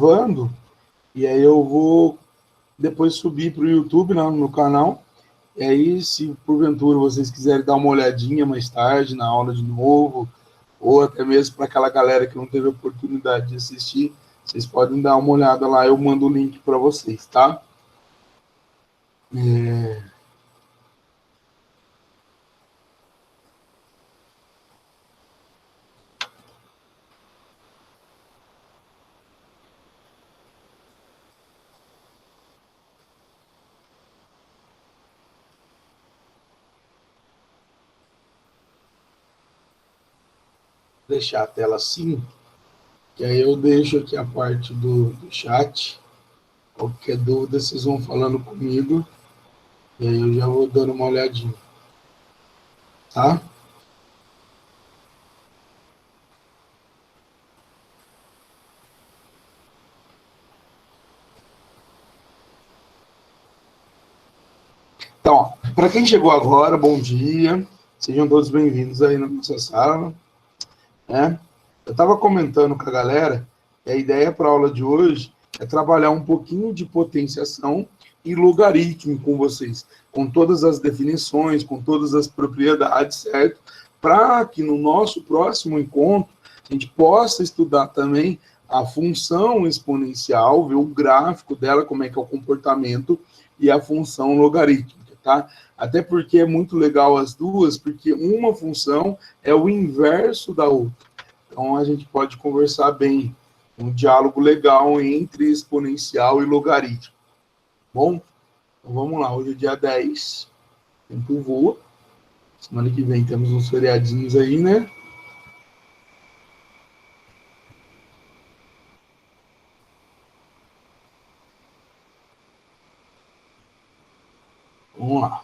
gravando, e aí eu vou depois subir para o YouTube, né, no meu canal. E aí, se porventura vocês quiserem dar uma olhadinha mais tarde na aula de novo, ou até mesmo para aquela galera que não teve oportunidade de assistir, vocês podem dar uma olhada lá, eu mando o link para vocês, tá? Deixar a tela assim, que aí eu deixo aqui a parte do chat. Qualquer dúvida, vocês vão falando comigo, e aí eu já vou dando uma olhadinha, tá? Então, para quem chegou agora, bom dia, sejam todos bem-vindos aí na nossa sala, né? Eu estava comentando com a galera que a ideia para a aula de hoje é trabalhar um pouquinho de potenciação e logaritmo com vocês, com todas as definições, com todas as propriedades, certo? Para que no nosso próximo encontro a gente possa estudar também a função exponencial, ver o gráfico dela, como é que é o comportamento, e a função logarítmica, tá? Até porque é muito legal as duas, porque uma função é o inverso da outra. Então, a gente pode conversar bem, um diálogo legal entre exponencial e logaritmo. Bom, então vamos lá, hoje é dia 10, o tempo voa. Semana que vem temos uns feriadinhos aí, né? Vamos lá.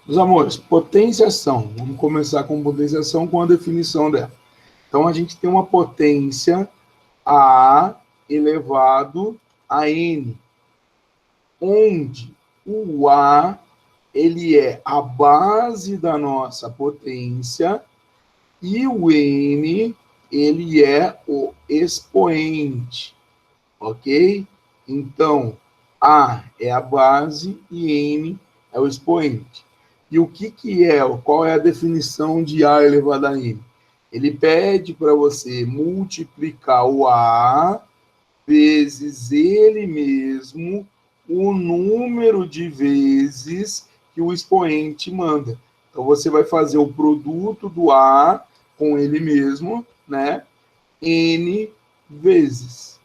Meus amores, potenciação. Vamos começar com potenciação com a definição dela. Então, a gente tem uma potência A elevado a N, onde o A ele é a base da nossa potência e o N ele é o expoente, ok? Então, A é a base e N é o expoente. E o que é, qual é a definição de A elevado a N? Ele pede para você multiplicar o A vezes ele mesmo, o número de vezes que o expoente manda. Então, você vai fazer o produto do A com ele mesmo, né? N vezes.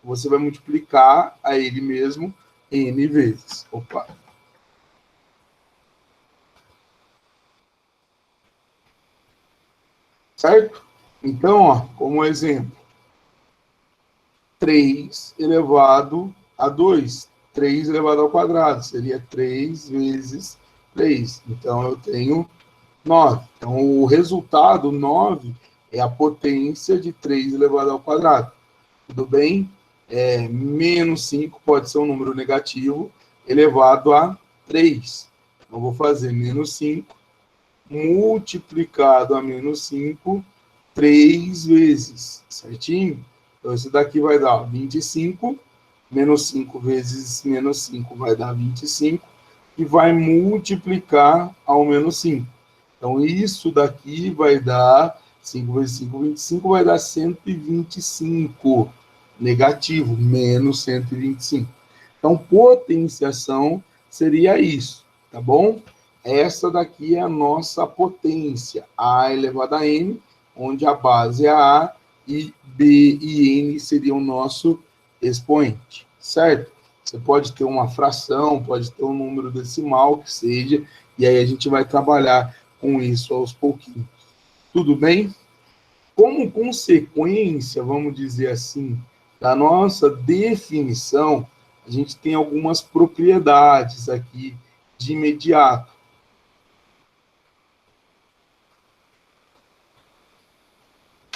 Você vai multiplicar a ele mesmo N vezes. Opa. Certo? Então, ó, como exemplo, 3 elevado a 2. 3 elevado ao quadrado. Seria 3 vezes 3. Então, eu tenho 9. Então, o resultado, 9, é a potência de 3 elevado ao quadrado. Tudo bem? Menos 5 pode ser um número negativo elevado a 3. Então, eu vou fazer menos 5 multiplicado a menos 5 3 vezes, certinho? Então, isso daqui vai dar 25, menos 5 vezes menos 5 vai dar 25, e vai multiplicar ao menos 5. Então, isso daqui vai dar 5 vezes 5, 25, vai dar 125, negativo, menos 125. Então, potenciação seria isso, tá bom? Essa daqui é a nossa potência, A elevado a N, onde a base é A e B e N seriam o nosso expoente, certo? Você pode ter uma fração, pode ter um número decimal, que seja, e aí a gente vai trabalhar com isso aos pouquinhos. Tudo bem? Como consequência, vamos dizer assim, da nossa definição, a gente tem algumas propriedades aqui de imediato.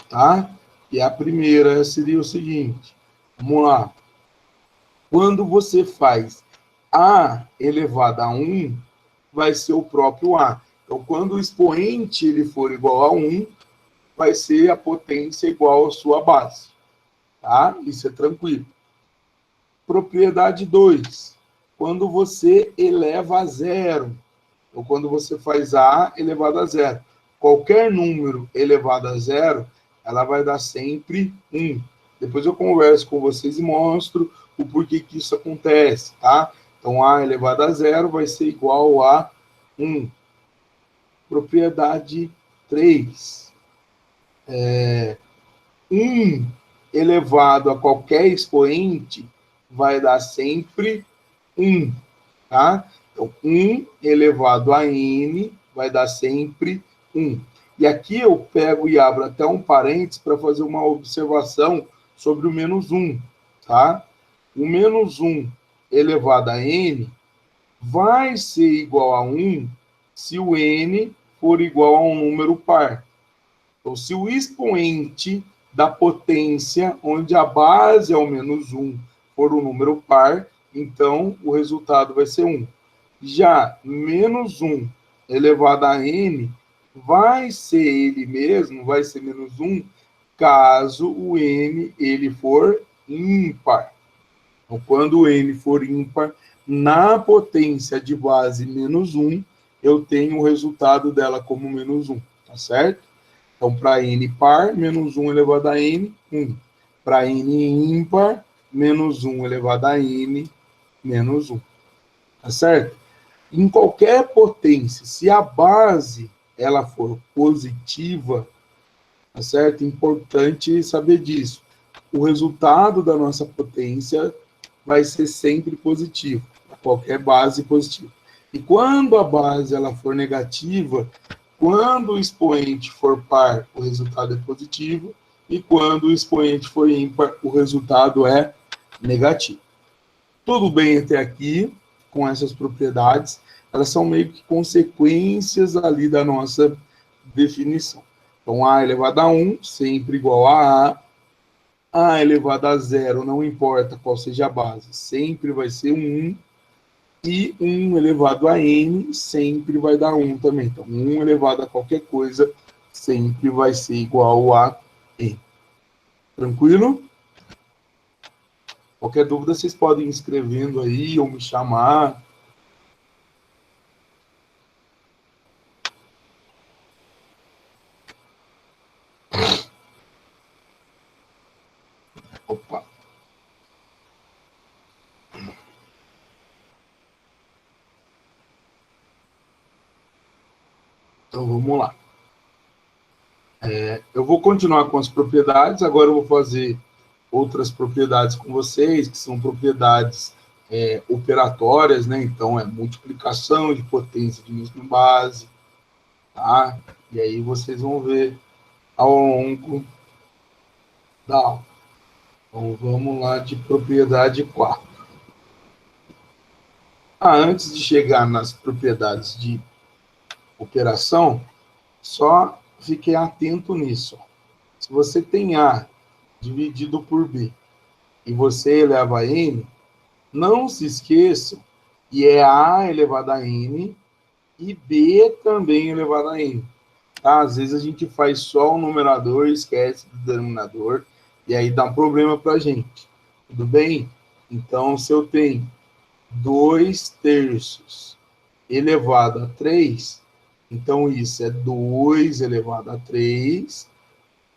Tá? E a primeira seria o seguinte, vamos lá. Quando você faz A elevado a 1, vai ser o próprio A. Então, quando o expoente ele for igual a 1, vai ser a potência igual à sua base. Tá? Isso é tranquilo. Propriedade 2. Quando você eleva a zero, ou quando você faz A elevado a zero. Qualquer número elevado a zero, ela vai dar sempre 1. Depois eu converso com vocês e mostro o porquê que isso acontece, tá? Então, A elevado a zero vai ser igual a 1. Propriedade 3. 1 elevado a qualquer expoente vai dar sempre 1, tá? Então, 1 elevado a n vai dar sempre 1. E aqui eu pego e abro até um parênteses para fazer uma observação sobre o menos 1, tá? O menos 1 elevado a n vai ser igual a 1 se o n for igual a um número par. Então, se o expoente da potência, onde a base é o menos 1, for um número par, então o resultado vai ser 1. Já menos 1 elevado a n vai ser ele mesmo, vai ser menos 1, caso o n ele for ímpar. Então, quando o n for ímpar, na potência de base menos 1, eu tenho o resultado dela como menos 1, tá certo? Então, para n par, menos 1 elevado a n, 1. Para n ímpar, menos 1 elevado a n, menos 1. Tá certo? Em qualquer potência, se a base ela for positiva, tá certo? Importante saber disso. O resultado da nossa potência vai ser sempre positivo. Qualquer base positiva. E quando a base ela for negativa, quando o expoente for par, o resultado é positivo, e quando o expoente for ímpar, o resultado é negativo. Tudo bem até aqui, com essas propriedades, elas são meio que consequências ali da nossa definição. Então, A elevado a 1, sempre igual a A. A elevado a 0, não importa qual seja a base, sempre vai ser 1. E 1 elevado a n sempre vai dar 1 também. Então, 1 elevado a qualquer coisa sempre vai ser igual a n. Tranquilo? Qualquer dúvida, vocês podem ir escrevendo aí ou me chamar. Opa. Então, vamos lá. Eu vou continuar com as propriedades, agora eu vou fazer outras propriedades com vocês, que são propriedades operatórias, né? Então, é multiplicação de potência de mesma base, tá? E aí vocês vão ver ao longo da aula. Então, vamos lá de propriedade 4. Antes de chegar nas propriedades de operação, só fiquem atento nisso. Se você tem A dividido por B e você eleva a N, não se esqueçam que é A elevado a N e B também elevado a N. Tá? Às vezes a gente faz só o numerador, esquece do denominador, e aí dá um problema para a gente. Tudo bem? Então, se eu tenho 2/3 elevado a 3, então isso é 2 elevado a 3,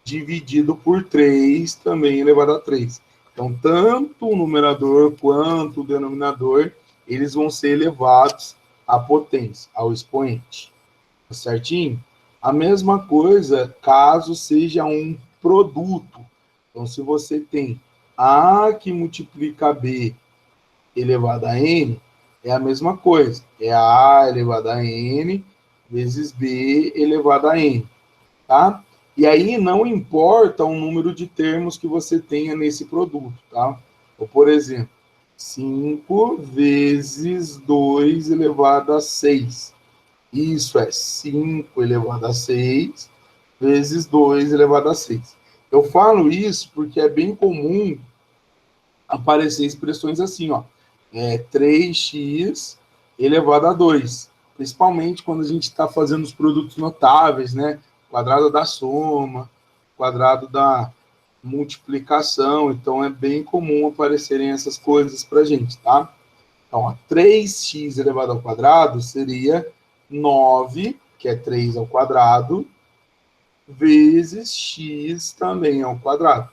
dividido por 3, também elevado a 3. Então, tanto o numerador quanto o denominador, eles vão ser elevados à potência, ao expoente. Tá certinho? A mesma coisa caso seja um produto. Então, se você tem A que multiplica B elevado a N, é a mesma coisa. É A elevado a N vezes B elevado a N. Tá? E aí não importa o número de termos que você tenha nesse produto. Tá? Ou, por exemplo, 5 vezes 2 elevado a 6. Isso é 5 elevado a 6 vezes 2 elevado a 6. Eu falo isso porque é bem comum aparecer expressões assim, ó. 3x elevado a 2. principalmente quando a gente está fazendo os produtos notáveis, né? Quadrado da soma, quadrado da multiplicação, então é bem comum aparecerem essas coisas para a gente, tá? Então, a 3x elevado ao quadrado seria 9, que é 3 ao quadrado, vezes x também ao quadrado.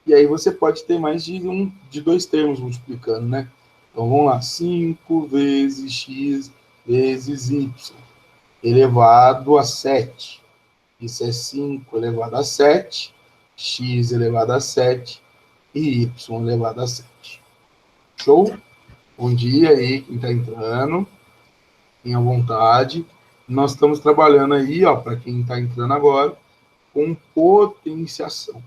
E aí você pode ter mais de dois termos multiplicando, né? Então, vamos lá, 5 vezes x vezes y elevado a 7. Isso é 5 elevado a 7, x elevado a 7 e y elevado a 7. Show? Bom dia aí, quem está entrando. Tenha vontade. Nós estamos trabalhando aí, ó, para quem está entrando agora, com potenciação.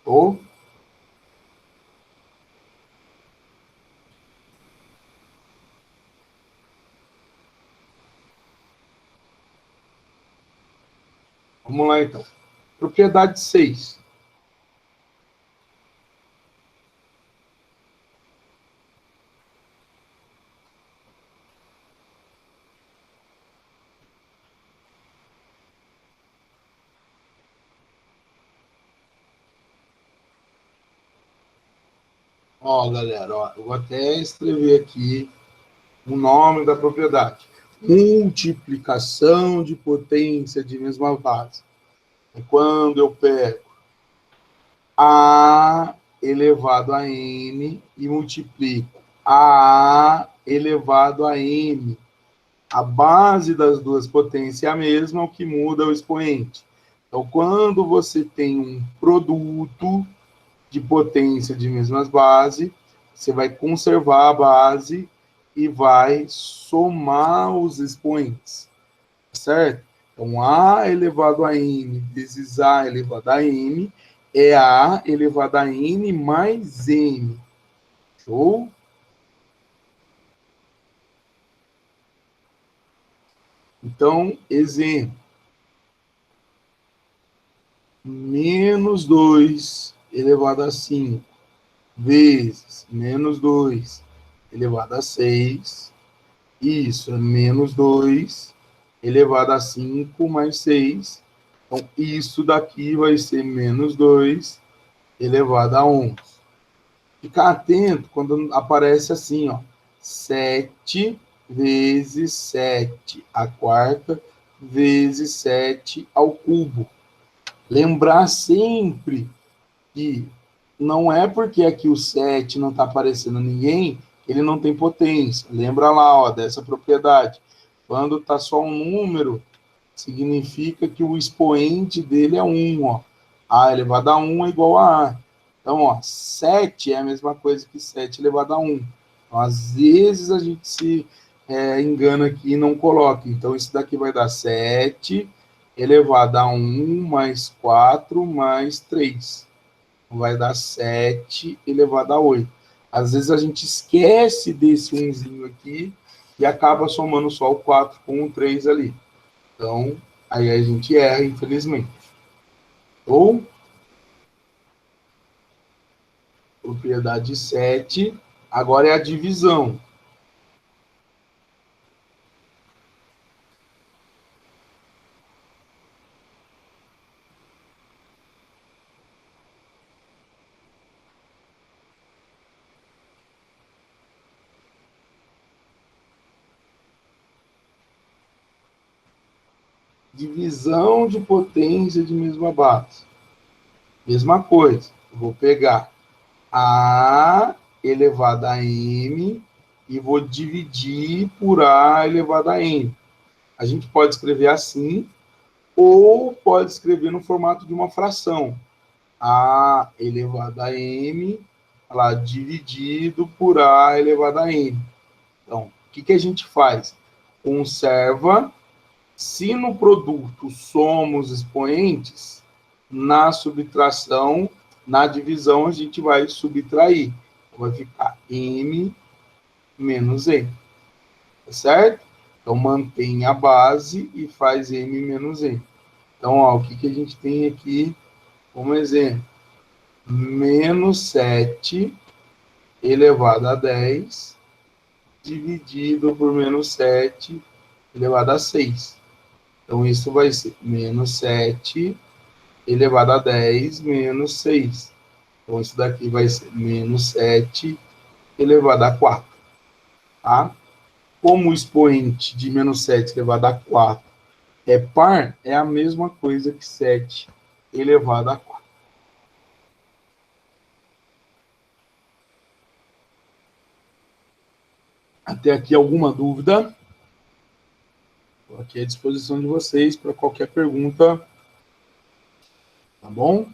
Show? Vamos lá, então. Propriedade 6. Ó, galera, ó, eu vou até escrever aqui o nome da propriedade. Multiplicação de potência de mesma base. É quando eu pego A elevado a N e multiplico A elevado a M. A base das duas potências é a mesma, o que muda é o expoente. Então, quando você tem um produto de potência de mesmas bases, você vai conservar a base e vai somar os expoentes, certo? Então, A elevado a N vezes A elevado a M é A elevado a N mais M. Show? Então, exemplo. Menos 2 elevado a 5 vezes menos 2 elevado a 6. Isso é menos 2 elevado a 5 mais 6. Então, isso daqui vai ser menos 2 elevado a 11. Ficar atento quando aparece assim, ó, 7 vezes 7 à quarta vezes 7 ao cubo. Lembrar sempre que não é porque aqui o 7 não está aparecendo ninguém, ele não tem potência. Lembra lá, ó, dessa propriedade. Quando está só um número, significa que o expoente dele é 1, ó. A elevado a 1 é igual a A. Então, ó, 7 é a mesma coisa que 7 elevado a 1. Então, às vezes a gente se engana aqui e não coloca. Então, isso daqui vai dar 7 elevado a 1 mais 4 mais 3. Vai dar 7 elevado a 8. Às vezes a gente esquece desse 1zinho aqui e acaba somando só o 4 com o 3 ali. Então, aí a gente erra, infelizmente. Ou, propriedade 7, agora é a divisão. Divisão de potência de mesma base. Mesma coisa. Eu vou pegar A elevado a M e vou dividir por A elevado a N. A gente pode escrever assim, ou pode escrever no formato de uma fração. A elevado a M, lá, dividido por A elevado a N. Então, o que a gente faz? Conserva. Se no produto somos expoentes, na subtração, na divisão, a gente vai subtrair. Vai ficar M menos N. Tá certo? Então, mantém a base e faz M menos N. Então, ó, o que a gente tem aqui como exemplo? Menos 7 elevado a 10 dividido por menos 7 elevado a 6. Então, isso vai ser menos 7 elevado a 10 menos 6. Então, isso daqui vai ser menos 7 elevado a 4. Tá? Como o expoente de menos 7 elevado a 4 é par, é a mesma coisa que 7 elevado a 4. Até aqui alguma dúvida? Estou aqui à disposição de vocês para qualquer pergunta. Tá bom?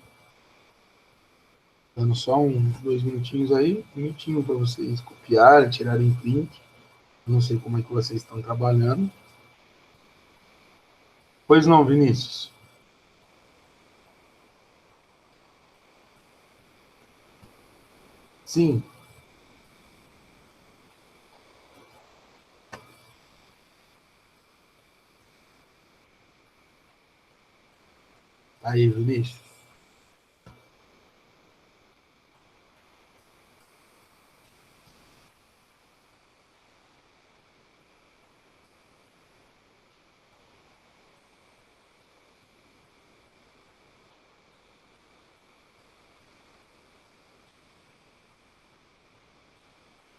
Dando só uns 2 minutinhos aí, um minutinho para vocês copiarem, tirarem print. Não sei como é que vocês estão trabalhando. Pois não, Vinícius? Sim. Aí, Vinícius.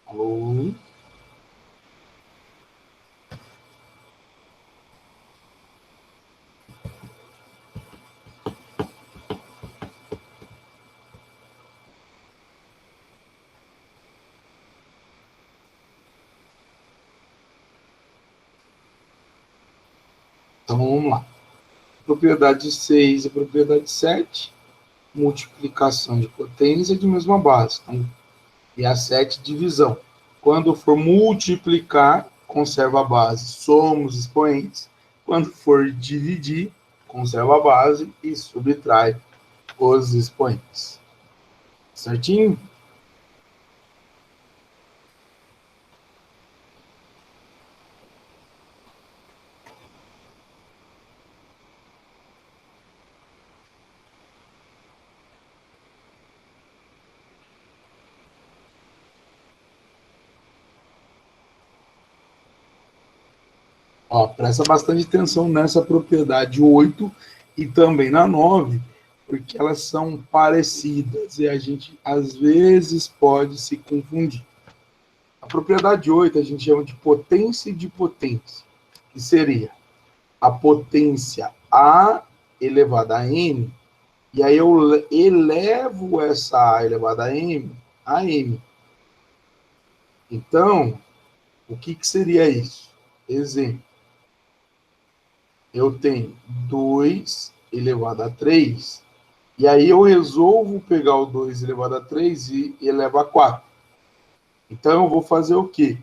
Alô? Então, vamos lá. Propriedade 6 e propriedade 7, multiplicação de potência de mesma base. Então, e a 7, divisão. Quando for multiplicar, conserva a base, somos expoentes. Quando for dividir, conserva a base e subtrai os expoentes. Certinho? Ó, presta bastante atenção nessa propriedade 8 e também na 9, porque elas são parecidas e a gente, às vezes, pode se confundir. A propriedade 8 a gente chama de potência de potência, que seria a potência A elevada a N, e aí eu elevo essa A elevada a M a M. Então, o que seria isso? Exemplo. Eu tenho 2 elevado a 3, e aí eu resolvo pegar o 2 elevado a 3 e elevar a 4. Então, eu vou fazer o quê?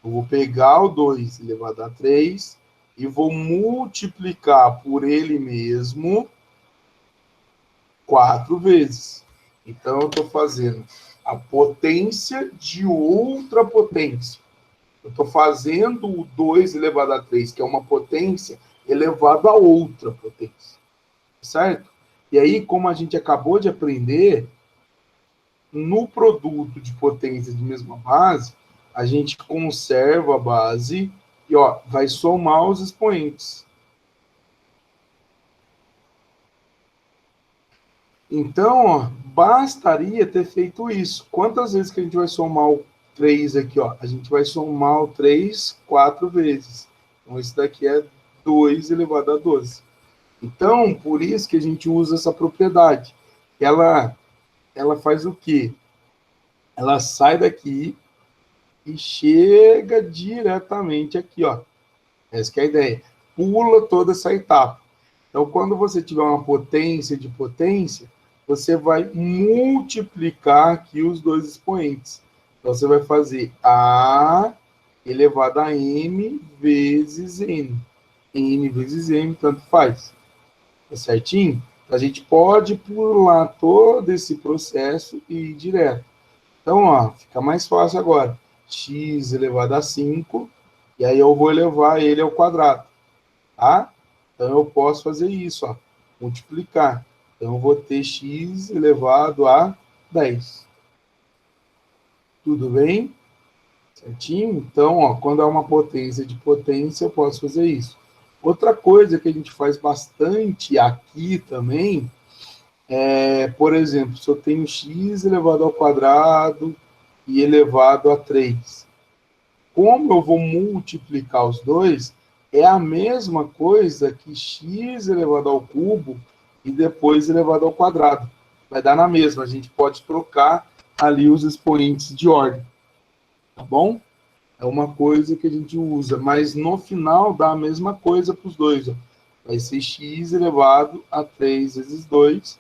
Eu vou pegar o 2 elevado a 3 e vou multiplicar por ele mesmo 4 vezes. Então, eu estou fazendo a potência de outra potência. Eu estou fazendo o 2 elevado a 3, que é uma potência, elevado a outra potência. Certo? E aí, como a gente acabou de aprender, no produto de potências de mesma base, a gente conserva a base e ó, vai somar os expoentes. Então, ó, bastaria ter feito isso. Quantas vezes que a gente vai somar o 3 aqui? Ó? A gente vai somar o 3 4 vezes. Então, isso daqui é 2 elevado a 12. Então, por isso que a gente usa essa propriedade. Ela faz o quê? Ela sai daqui e chega diretamente aqui, ó. Essa é a ideia. Pula toda essa etapa. Então, quando você tiver uma potência de potência, você vai multiplicar aqui os dois expoentes. Então, você vai fazer A elevado a M vezes N. N vezes M, tanto faz. Tá certinho? A gente pode pular todo esse processo e ir direto. Então, ó, fica mais fácil agora. X elevado a 5, e aí eu vou elevar ele ao quadrado, tá? Então, eu posso fazer isso, ó, multiplicar. Então, eu vou ter x elevado a 10. Tudo bem? Certinho? Então, ó, quando é uma potência de potência, eu posso fazer isso. Outra coisa que a gente faz bastante aqui também é, por exemplo, se eu tenho x elevado ao quadrado e elevado a 3. Como eu vou multiplicar os dois, é a mesma coisa que x elevado ao cubo e depois elevado ao quadrado. Vai dar na mesma, a gente pode trocar ali os expoentes de ordem, tá bom? É uma coisa que a gente usa, mas no final dá a mesma coisa para os dois. Ó. Vai ser x elevado a 3 vezes 2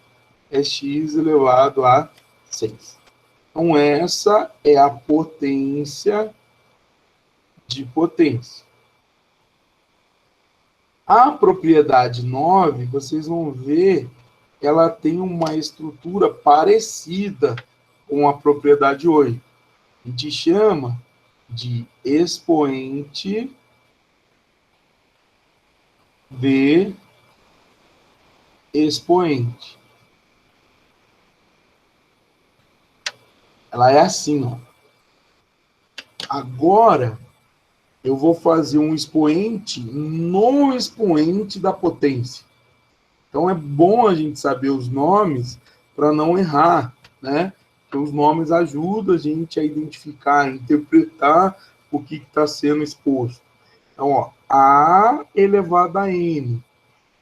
é x elevado a 6. Então, essa é a potência de potência. A propriedade 9, vocês vão ver, ela tem uma estrutura parecida com a propriedade 8. A gente chama de expoente de expoente. Ela é assim, ó. Agora, eu vou fazer um expoente no expoente da potência. Então, é bom a gente saber os nomes para não errar, né? Porque os nomes ajudam a gente a identificar, a interpretar o que está sendo exposto. Então, ó, A elevado a N.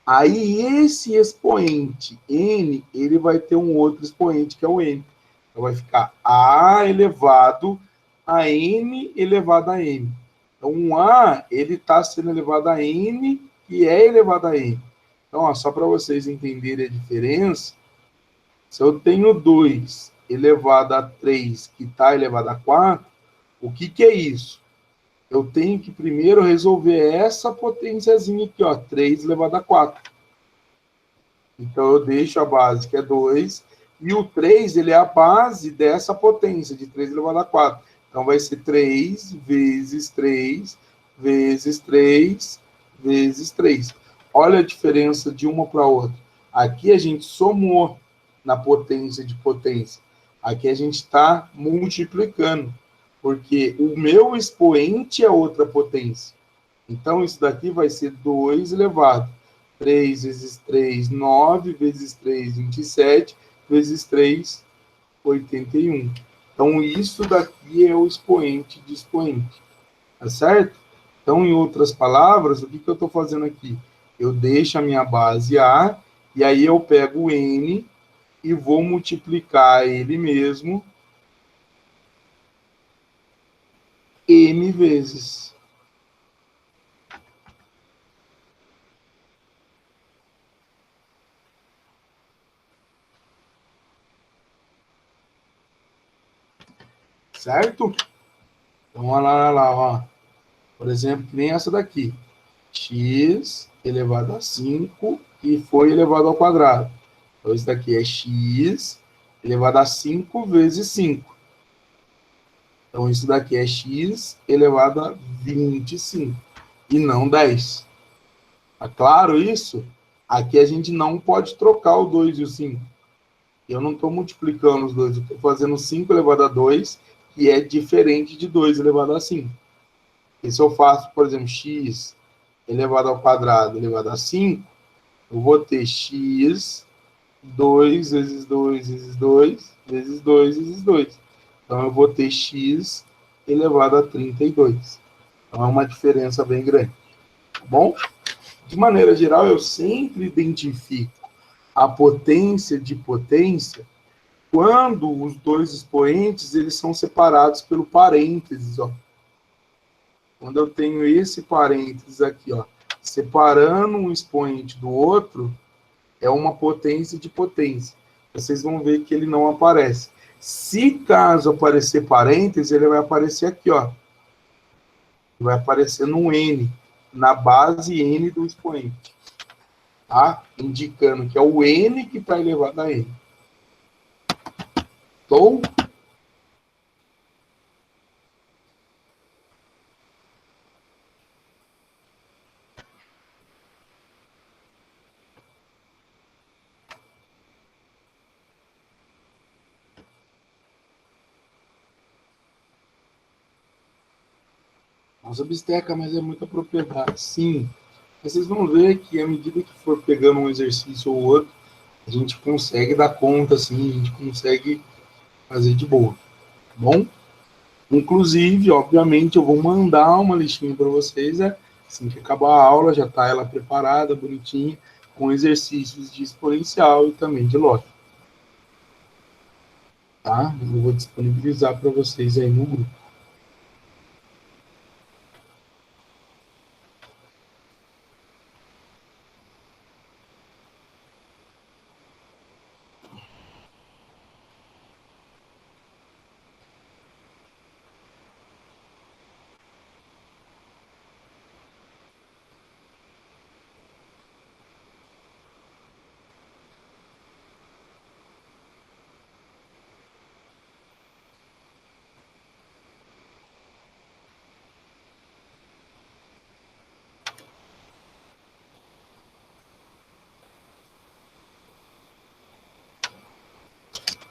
Aí, esse expoente N, ele vai ter um outro expoente, que é o N. Então, vai ficar A elevado a N elevado a M. Então, um A, ele está sendo elevado a N e é elevado a N. Então, ó, só para vocês entenderem a diferença, se eu tenho 2 elevado a 3 que está elevado a 4, o que, que é isso? Eu tenho que primeiro resolver essa potênciazinha aqui, ó, 3 elevado a 4. Então, eu deixo a base, que é 2, e o 3, ele é a base dessa potência, de 3 elevado a 4. Então, vai ser 3 vezes 3 vezes 3 vezes 3. Olha a diferença de uma para a outra. Aqui a gente somou na potência de potência. Aqui a gente está multiplicando, porque o meu expoente é outra potência. Então, isso daqui vai ser 2 elevado 3 vezes 3, 9 vezes 3, 27, vezes 3, 81. Então, isso daqui é o expoente de expoente, tá certo? Então, em outras palavras, o que, que eu estou fazendo aqui? Eu deixo a minha base A, e aí eu pego o N e vou multiplicar ele mesmo M vezes. Certo? Então, olha lá, ó. Por exemplo, que nem essa daqui. X elevado a 5 e foi elevado ao quadrado. Então, isso daqui é x elevado a 5 vezes 5. Então, isso daqui é x elevado a 25 e não 10. Tá claro isso? Aqui a gente não pode trocar o 2 e o 5. Eu não estou multiplicando os dois, eu estou fazendo 5 elevado a 2, que é diferente de 2 elevado a 5. E se eu faço, por exemplo, x elevado ao quadrado elevado a 5, eu vou ter x 2 vezes 2 vezes 2 vezes 2 vezes 2. Então, eu vou ter x elevado a 32. Então, é uma diferença bem grande. Tá bom? De maneira geral, eu sempre identifico a potência de potência quando os dois expoentes eles são separados pelo parênteses. Ó. Quando eu tenho esse parênteses aqui, ó, separando um expoente do outro, é uma potência de potência. Vocês vão ver que ele não aparece. Se caso aparecer parênteses, ele vai aparecer aqui, ó. Vai aparecer no N, na base N do expoente. Tá? Indicando que é o N que está elevado a N. Então, Nossa, bisteca, mas é muita propriedade. Sim. Mas vocês vão ver que à medida que for pegando um exercício ou outro, a gente consegue dar conta, assim, a gente consegue fazer de boa, tá bom? Inclusive, obviamente, eu vou mandar uma listinha para vocês, né? Assim que acabar a aula, já está ela preparada, bonitinha, com exercícios de exponencial e também de lógica. Tá? Eu vou disponibilizar para vocês aí no grupo.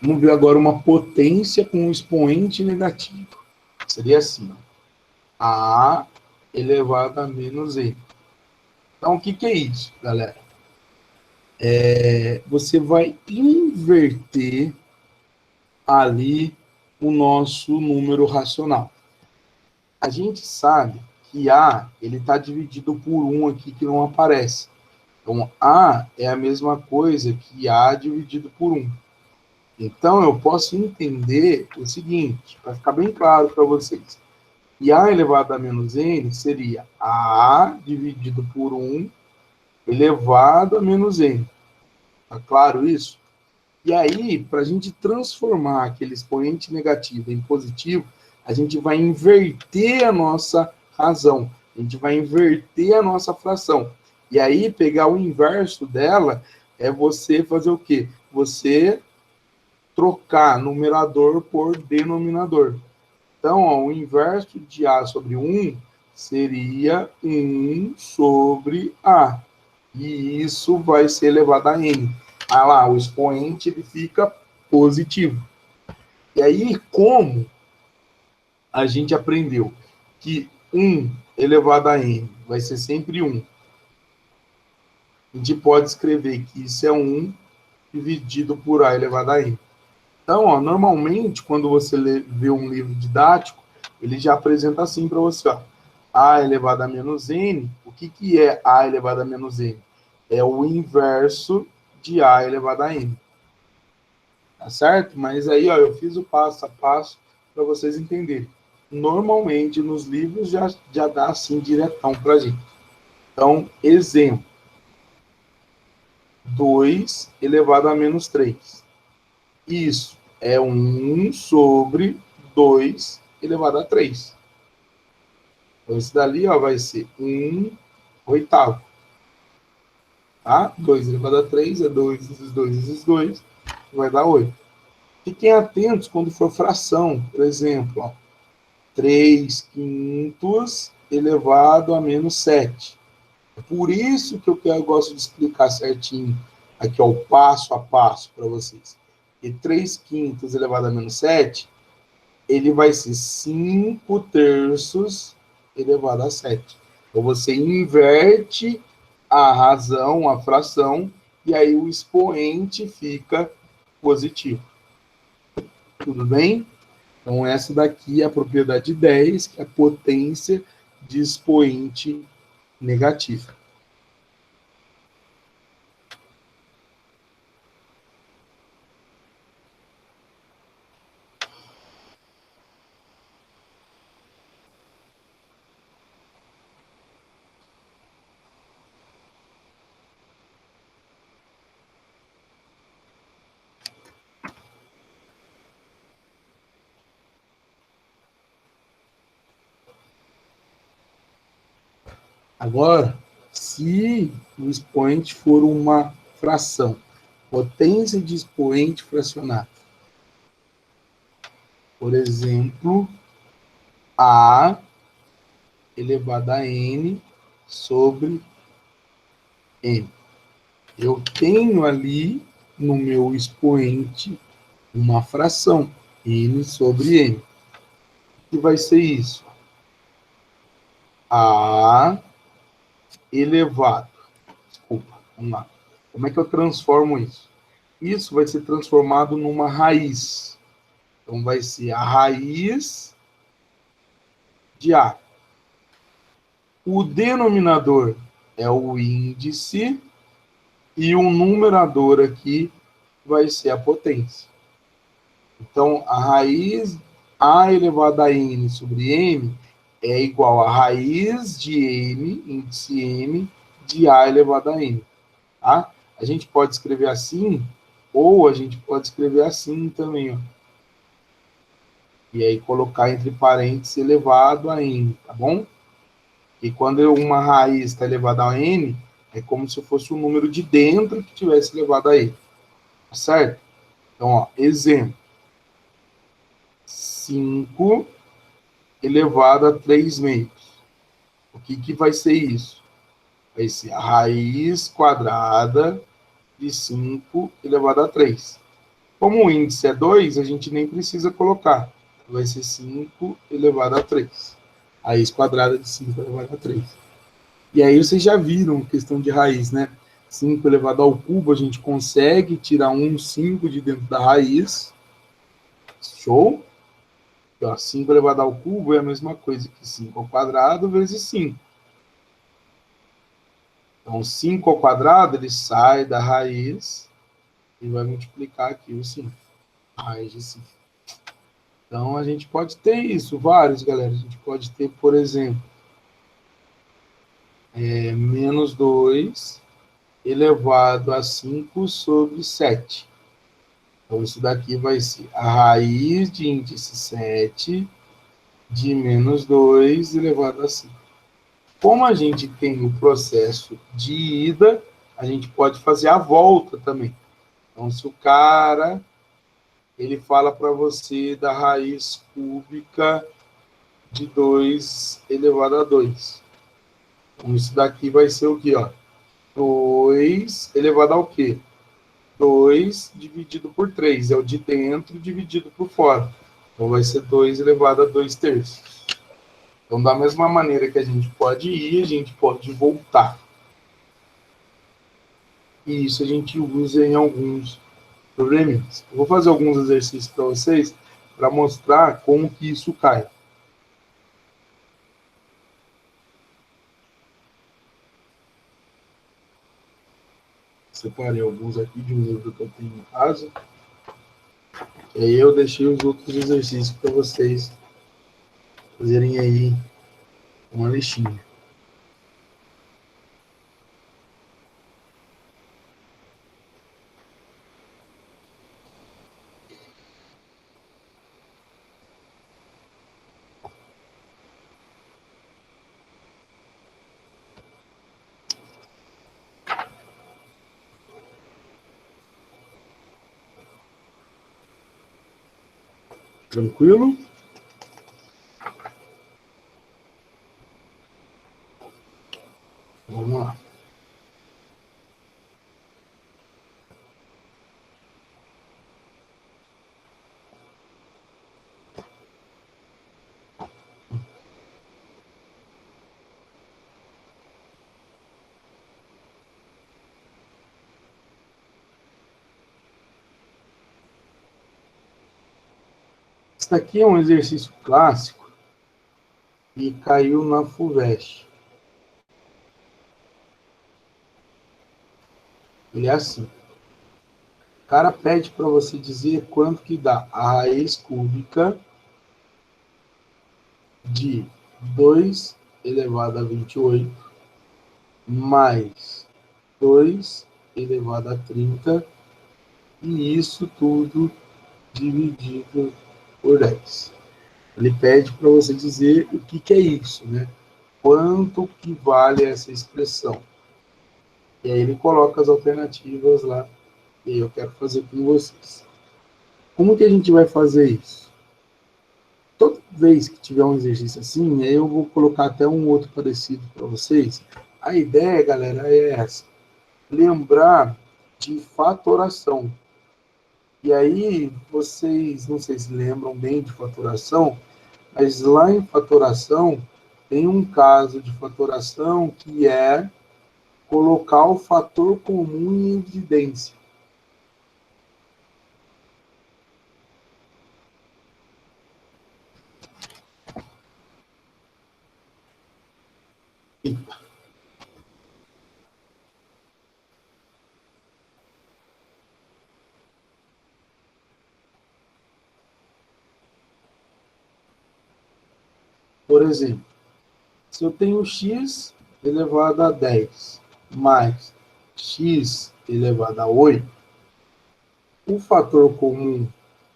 Vamos ver agora uma potência com um expoente negativo. Seria assim, ó. A elevado a menos E. Então, o que é isso, galera? Você vai inverter ali o nosso número racional. A gente sabe que A ele está dividido por 1 aqui que não aparece. Então, A é a mesma coisa que A dividido por 1. Então, eu posso entender o seguinte, para ficar bem claro para vocês. E A elevado a menos N seria A dividido por 1 elevado a menos N. Tá claro isso? E aí, para a gente transformar aquele expoente negativo em positivo, a gente vai inverter a nossa razão. A gente vai inverter a nossa fração. E aí, pegar o inverso dela é você fazer o quê? Você trocar numerador por denominador. Então, ó, o inverso de A sobre 1 seria 1 sobre A. E isso vai ser elevado a N. Ah lá, o expoente ele fica positivo. E aí, como a gente aprendeu que 1 elevado a N vai ser sempre 1, a gente pode escrever que isso é 1 dividido por A elevado a N. Então, ó, normalmente, quando você vê um livro didático, ele já apresenta assim para você, ó, A elevado a menos N. O que é A elevado a menos N? É o inverso de A elevado a N. Tá certo? Mas aí, ó, eu fiz o passo a passo para vocês entenderem. Normalmente, nos livros, já dá assim diretão para a gente. Então, exemplo. 2 elevado a menos 3. Isso é 1 sobre 2 elevado a 3. Então, esse dali ó, vai ser 1 oitavo. Tá? 2 elevado a 3 é 2 vezes 2 vezes 2, vai dar 8. Fiquem atentos quando for fração. Por exemplo, ó, 3 quintos elevado a menos 7. É por isso que eu gosto de explicar certinho aqui, ó, o passo a passo para vocês. E 3 quintos elevado a menos 7, ele vai ser 5 terços elevado a 7. Então, você inverte a razão, a fração, e aí o expoente fica positivo. Tudo bem? Então, essa daqui é a propriedade 10, que é a potência de expoente negativo. Agora, se o expoente for uma fração, potência de expoente fracionário, por exemplo, A elevado a N sobre N. Eu tenho ali no meu expoente uma fração, N sobre N. O que vai ser isso? A elevado. Desculpa, vamos lá. Como é que eu transformo isso? Isso vai ser transformado numa raiz. Então, vai ser a raiz de A. O denominador é o índice e o numerador aqui vai ser a potência. Então, a raiz A elevado a N sobre M é igual a raiz de M, índice M, de A elevado a N. Tá? A gente pode escrever assim, ou a gente pode escrever assim também, ó. E aí colocar entre parênteses elevado a N, tá bom? E quando uma raiz está elevada a N, é como se fosse o número de dentro que tivesse elevado a N. Tá certo? Então, ó, exemplo. 5 elevado a 3 meios. O que vai ser isso? Vai ser a raiz quadrada de 5 elevado a 3. Como o índice é 2, a gente nem precisa colocar. Vai ser 5 elevado a 3. Raiz quadrada de 5 elevado a 3. E aí vocês já viram questão de raiz, né? 5 elevado ao cubo, a gente consegue tirar 5 de dentro da raiz. Show? Então, 5 elevado ao cubo é a mesma coisa que 5 ao quadrado vezes 5. Então, 5 ao quadrado, ele sai da raiz e vai multiplicar aqui o 5. Raiz de 5. Então, a gente pode ter isso, vários, galera. A gente pode ter, por exemplo, menos 2 elevado a 5 sobre 7. Então, isso daqui vai ser a raiz de índice 7 de menos 2 elevado a 5. Como a gente tem o processo de ida, a gente pode fazer a volta também. Então, se o cara ele fala para você da raiz cúbica de 2 elevado a 2. Então, isso daqui vai ser o quê? Ó? 2 elevado ao quê? 2 dividido por 3. É o de dentro dividido por fora. Então, vai ser 2 elevado a 2 terços. Então, da mesma maneira que a gente pode ir, a gente pode voltar. E isso a gente usa em alguns probleminhas. Eu vou fazer alguns exercícios para vocês, para mostrar como que isso cai. Separei alguns aqui de um livro que eu tenho em casa. E aí eu deixei os outros exercícios para vocês fazerem aí uma listinha. Tranquilo? Vamos lá. Esse daqui é um exercício clássico e caiu na FUVEST. Ele é assim. O cara pede para você dizer quanto que dá a raiz cúbica de 2 elevado a 28 mais 2 elevado a 30 e isso tudo dividido por 10. Ele pede para você dizer o que é isso, né? Quanto que vale essa expressão? E aí ele coloca as alternativas lá e eu quero fazer com vocês. Como que a gente vai fazer isso? Toda vez que tiver um exercício assim, aí eu vou colocar até um outro parecido para vocês. A ideia, galera, é essa. Lembrar de fatoração. E aí, vocês, não sei se lembram bem de fatoração, mas lá em fatoração, tem um caso de fatoração que é colocar o fator comum em evidência. Por exemplo, se eu tenho x elevado a 10 mais x elevado a 8, o fator comum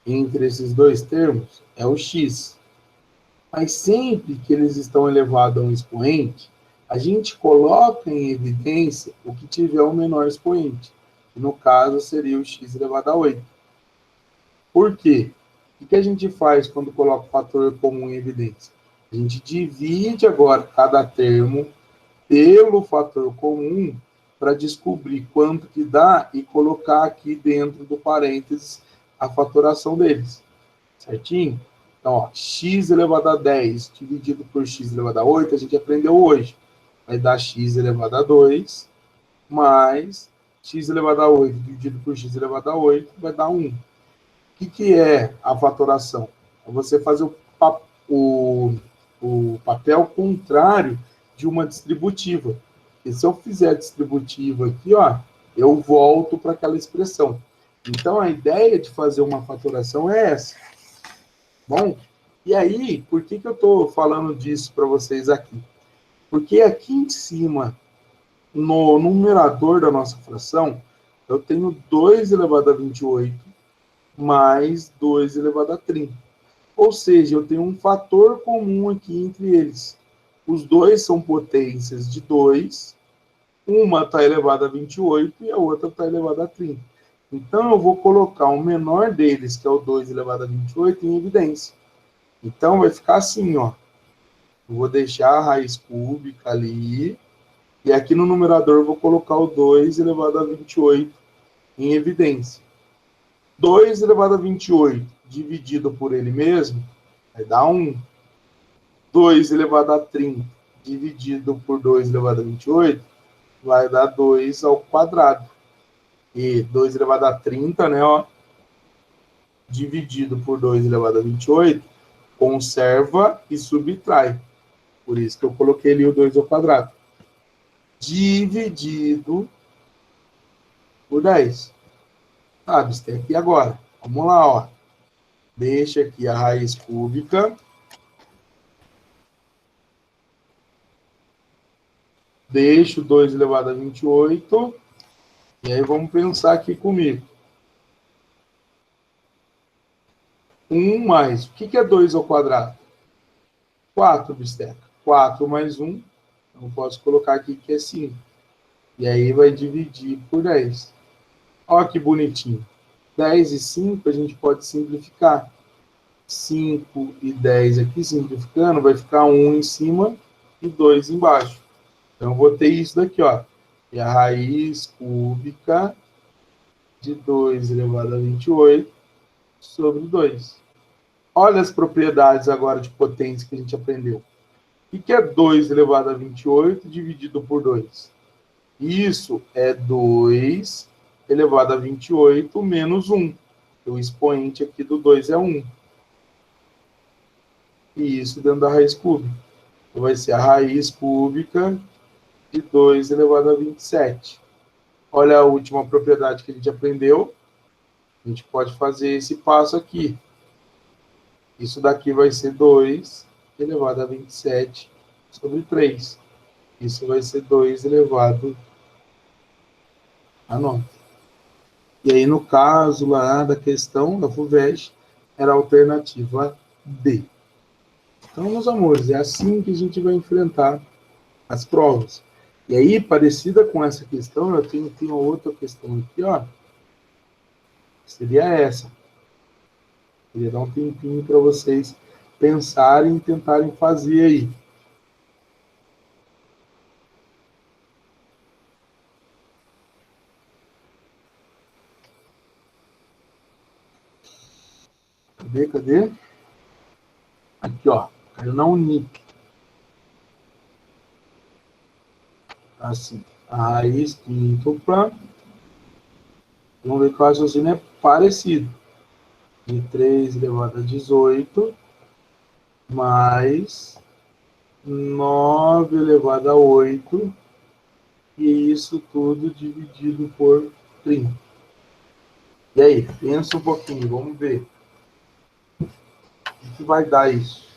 entre esses dois termos é o x. Mas sempre que eles estão elevados a um expoente, a gente coloca em evidência o que tiver o menor expoente, que no caso seria o x elevado a 8. Por quê? O que a gente faz quando coloca o fator comum em evidência? A gente divide agora cada termo pelo fator comum para descobrir quanto que dá e colocar aqui dentro do parênteses a fatoração deles. Certinho? Então, ó, x elevado a 10 dividido por x elevado a 8, a gente aprendeu hoje. Vai dar x elevado a 2 mais x elevado a 8 dividido por x elevado a 8 vai dar 1. O que é a fatoração? É você fazer o papel contrário de uma distributiva. E se eu fizer a distributiva aqui, ó, eu volto para aquela expressão. Então, a ideia de fazer uma fatoração é essa. Bom, e aí, por que eu estou falando disso para vocês aqui? Porque aqui em cima, no numerador da nossa fração, eu tenho 2 elevado a 28 mais 2 elevado a 30. Ou seja, eu tenho um fator comum aqui entre eles. Os dois são potências de 2, uma está elevada a 28 e a outra está elevada a 30. Então, eu vou colocar o menor deles, que é o 2 elevado a 28, em evidência. Então, vai ficar assim, ó. Eu vou deixar a raiz cúbica ali, e aqui no numerador eu vou colocar o 2 elevado a 28 em evidência. 2 elevado a 28 dividido por ele mesmo vai dar 1. 2 elevado a 30 dividido por 2 elevado a 28 vai dar 2 ao quadrado. E 2 elevado a 30, né, ó, dividido por 2 elevado a 28, conserva e subtrai. Por isso que eu coloquei ali o 2 ao quadrado. Dividido por 10. Ah, tem aqui agora. Vamos lá, ó. Deixa aqui a raiz cúbica. Deixo 2 elevado a 28. E aí vamos pensar aqui comigo. 1 mais. O que é 2 ao quadrado? 4, bisteca. 4 mais 1. Eu posso colocar aqui que é 5. E aí vai dividir por 10. Olha que bonitinho. 10 e 5 a gente pode simplificar. 5 e 10 aqui, simplificando, vai ficar 1 em cima e 2 embaixo. Então, eu vou ter isso daqui, ó. E a raiz cúbica de 2 elevado a 28 sobre 2. Olha as propriedades agora de potência que a gente aprendeu. O que é 2 elevado a 28 dividido por 2? Isso é 2 elevado a 28 menos 1. O expoente aqui do 2 é 1. E isso dentro da raiz cúbica. Então, vai ser a raiz cúbica de 2 elevado a 27. Olha a última propriedade que a gente aprendeu. A gente pode fazer esse passo aqui. Isso daqui vai ser 2 elevado a 27 sobre 3. Isso vai ser 2 elevado a 9. E aí, no caso lá da questão da FUVEST, era a alternativa D. Então, meus amores, é assim que a gente vai enfrentar as provas. E aí, parecida com essa questão, eu tenho outra questão aqui, ó. Seria essa. Queria dar um tempinho para vocês pensarem e tentarem fazer aí. Cadê? Aqui, ó. Caiu na Unip. assim, a raiz quíntupla, vamos ver que o raciocínio é parecido, de 3 elevado a 18, mais 9 elevado a 8, e isso tudo dividido por 30. E aí, pensa um pouquinho, vamos ver. O que vai dar isso?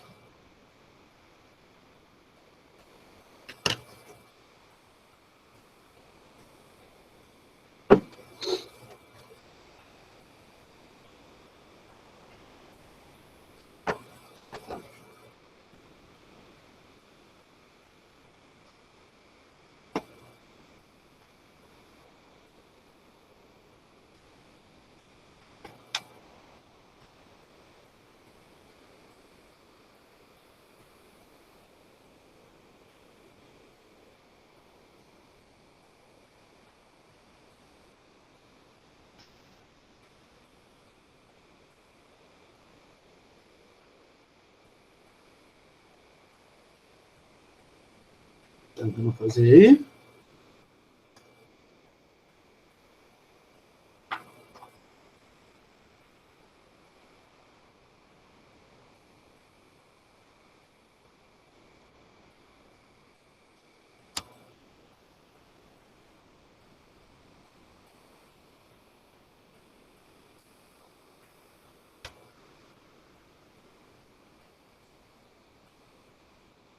Tentando fazer aí.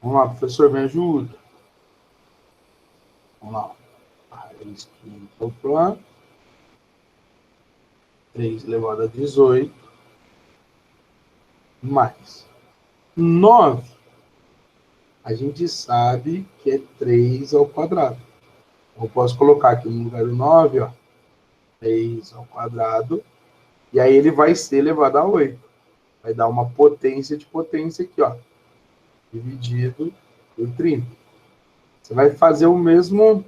Vamos lá, professor, me ajuda. Vamos lá. Raiz quíntupla, 3 elevado a 18, mais 9. A gente sabe que é 3 ao quadrado. Eu posso colocar aqui no lugar do 9, ó, 3 ao quadrado, e aí ele vai ser elevado a 8. Vai dar uma potência de potência aqui, ó, dividido por 30. Você vai fazer o mesmo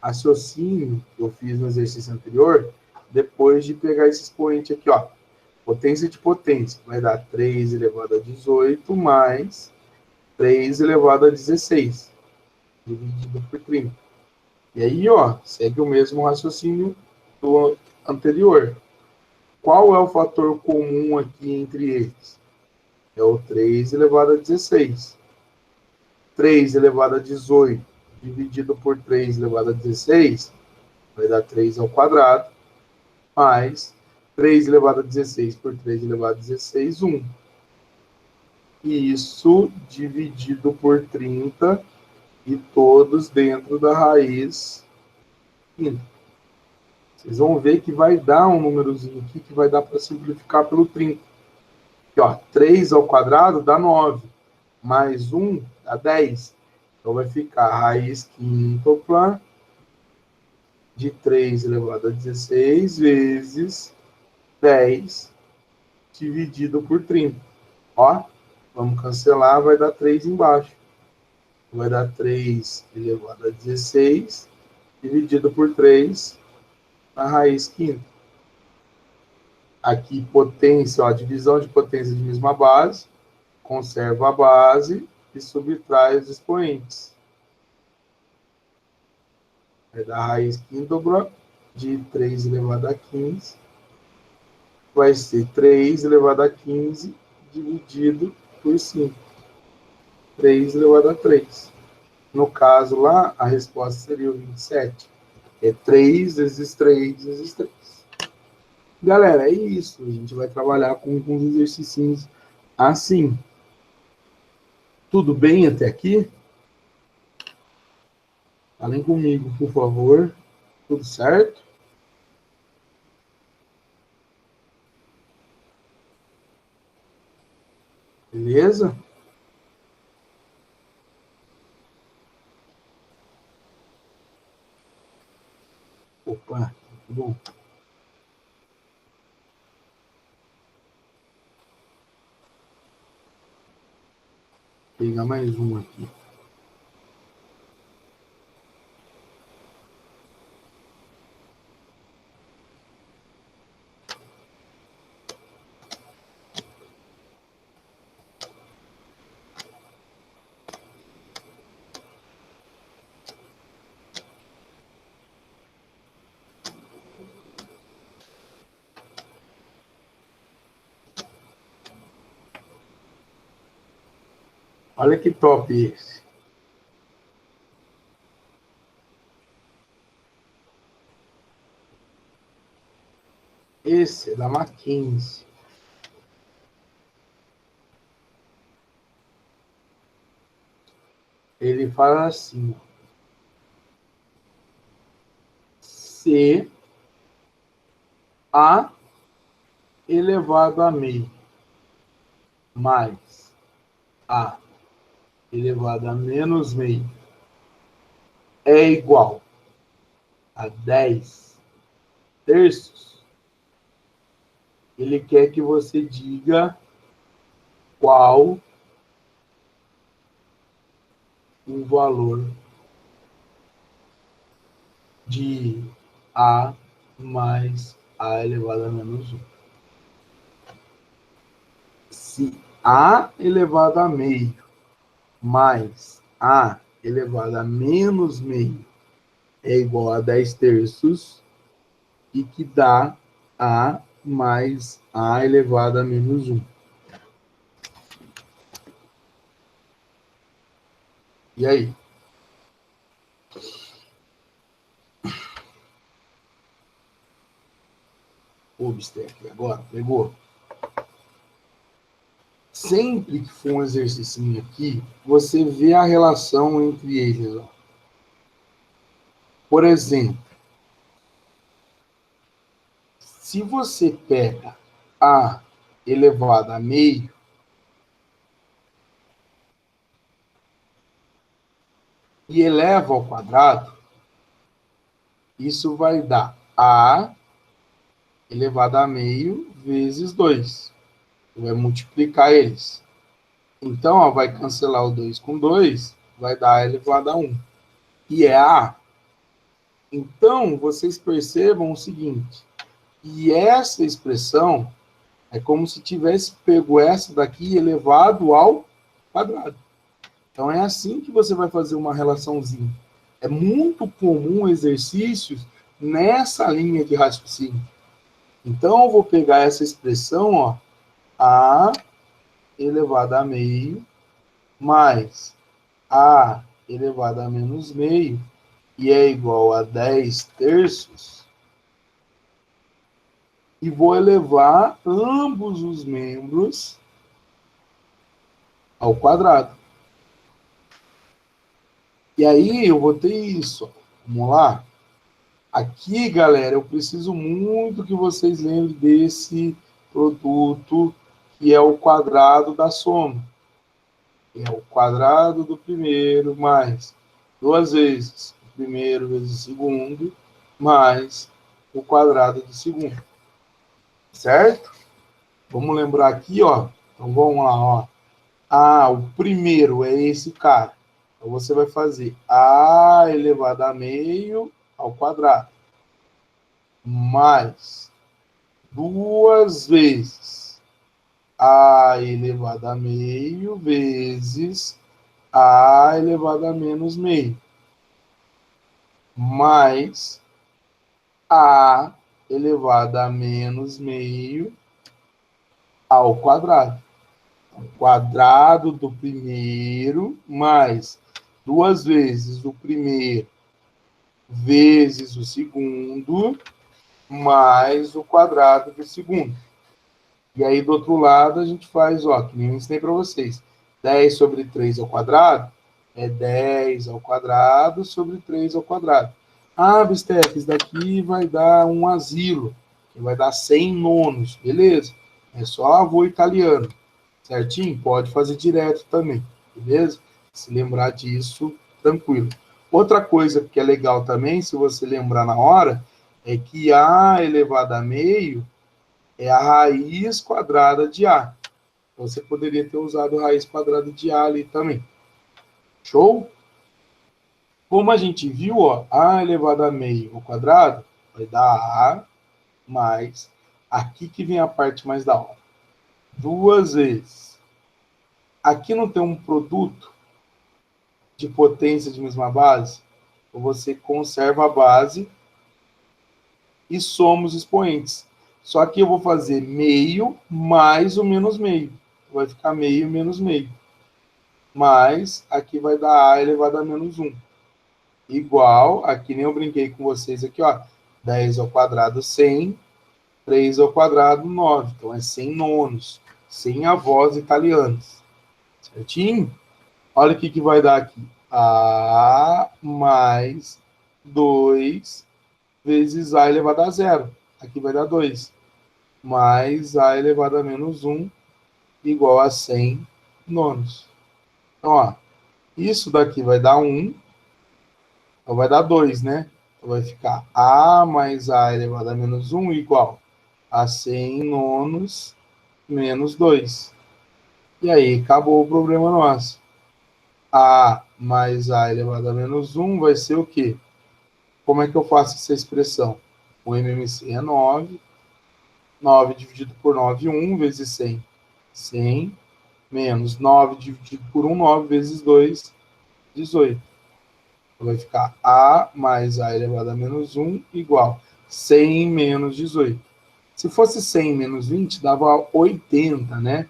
raciocínio que eu fiz no exercício anterior, depois de pegar esse expoente aqui, ó. Potência de potência vai dar 3 elevado a 18 mais 3 elevado a 16, dividido por 30. E aí, ó, segue o mesmo raciocínio do anterior. Qual é o fator comum aqui entre eles? É o 3 elevado a 16. 3 elevado a 18 dividido por 3 elevado a 16 vai dar 3 ao quadrado, mais 3 elevado a 16 por 3 elevado a 16, 1. E isso dividido por 30 e todos dentro da raiz quinta. Vocês vão ver que vai dar um númerozinho aqui que vai dar para simplificar pelo 30. Aqui, ó, 3 ao quadrado dá 9, mais 1 dá 10. Então vai ficar a raiz quíntupla de 3 elevado a 16 vezes 10 dividido por 30. Ó, vamos cancelar, vai dar 3 embaixo. Vai dar 3 elevado a 16 dividido por 3 na raiz quinta. Aqui, potência, ó, divisão de potência de mesma base, conserva a base e subtrai os expoentes. Vai dar raiz quíntupla de 3 elevado a 15. Vai ser 3 elevado a 15 dividido por 5. 3 elevado a 3. No caso lá, a resposta seria o 27. É 3 vezes 3 vezes 3. Galera, é isso. A gente vai trabalhar com os exercícios assim. Tudo bem até aqui? Falem comigo, por favor. Tudo certo? Beleza? Opa, tudo bom. Vou pegar mais um aqui. Olha que top esse. Esse é da Mackenzie. Ele fala assim: C A elevado a meio mais A elevado a menos meio é igual a 10 terços. Ele quer que você diga qual o valor de A mais A elevado a menos 1. Se A elevado a meio mais A elevado a menos meio é igual a 10 terços, e que dá A mais A elevado a menos 1. E aí? Obstétrica, agora, pegou? Sempre que for um exercício aqui, você vê a relação entre eles. Ó. Por exemplo, se você pega A elevado a meio e eleva ao quadrado, isso vai dar A elevado a meio vezes 2. Vai multiplicar eles. Então, ó, vai cancelar o 2 com 2, vai dar A elevado a 1. E é A. Então, vocês percebam o seguinte, e essa expressão é como se tivesse pego essa daqui e elevado ao quadrado. Então, é assim que você vai fazer uma relaçãozinha. É muito comum exercícios nessa linha de raciocínio. Então, eu vou pegar essa expressão, ó, A elevado a meio mais A elevado a menos meio, e é igual a 10 terços, e vou elevar ambos os membros ao quadrado. E aí eu vou ter isso. Vamos lá? Aqui, galera, eu preciso muito que vocês lembrem desse produto, que é o quadrado da soma. É o quadrado do primeiro mais 2 vezes o primeiro vezes o segundo, mais o quadrado do segundo. Certo? Vamos lembrar aqui, ó. Então vamos lá, ó. Ah, o primeiro é esse cara. Então você vai fazer A elevado a meio ao quadrado, mais 2 vezes A elevado a meio vezes A elevado a menos meio, mais A elevado a menos meio ao quadrado. O quadrado do primeiro mais 2 vezes o primeiro vezes o segundo mais o quadrado do segundo. E aí, do outro lado, a gente faz, ó, que nem eu ensinei para vocês. 10 sobre 3 ao quadrado é 10 ao quadrado sobre 3 ao quadrado. Ah, Bistec, isso daqui vai dar um asilo, que vai dar 100 nonos, beleza? É só avô italiano, certinho? Pode fazer direto também, beleza? Se lembrar disso, tranquilo. Outra coisa que é legal também, se você lembrar na hora, é que A elevado a meio é a raiz quadrada de A. Você poderia ter usado a raiz quadrada de A ali também. Show? Como a gente viu, ó, A elevado a meio ao quadrado vai dar A mais, aqui que vem a parte mais da hora, 2 vezes. Aqui não tem um produto de potência de mesma base? Você conserva a base e soma os expoentes. Só que eu vou fazer meio mais o menos meio. Vai ficar meio menos meio. mais aqui vai dar a elevado a menos 1. Igual, aqui nem eu brinquei com vocês aqui, ó, 10 ao quadrado 100, 3 ao quadrado 9. Então, é 100 nonos, 100 avós italianos. Certinho? Olha o que vai dar aqui. A mais 2 vezes A elevado a zero. Aqui vai dar 2. Mais A elevado a menos 1 igual a 100 nonos. Então, ó, isso daqui vai dar 1. Então, vai dar 2, né? Então, vai ficar A mais A elevado a menos 1 igual a 100 nonos menos 2. E aí, acabou o problema nosso. A mais A elevado a menos 1 vai ser o quê? Como é que eu faço essa expressão? O MMC é 9. 9 dividido por 9, 1 vezes 100. 100 menos 9 dividido por 1, 9 vezes 2, 18. Então, vai ficar A mais A elevado a menos 1 igual 100 menos 18. Se fosse 100 menos 20, dava 80, né?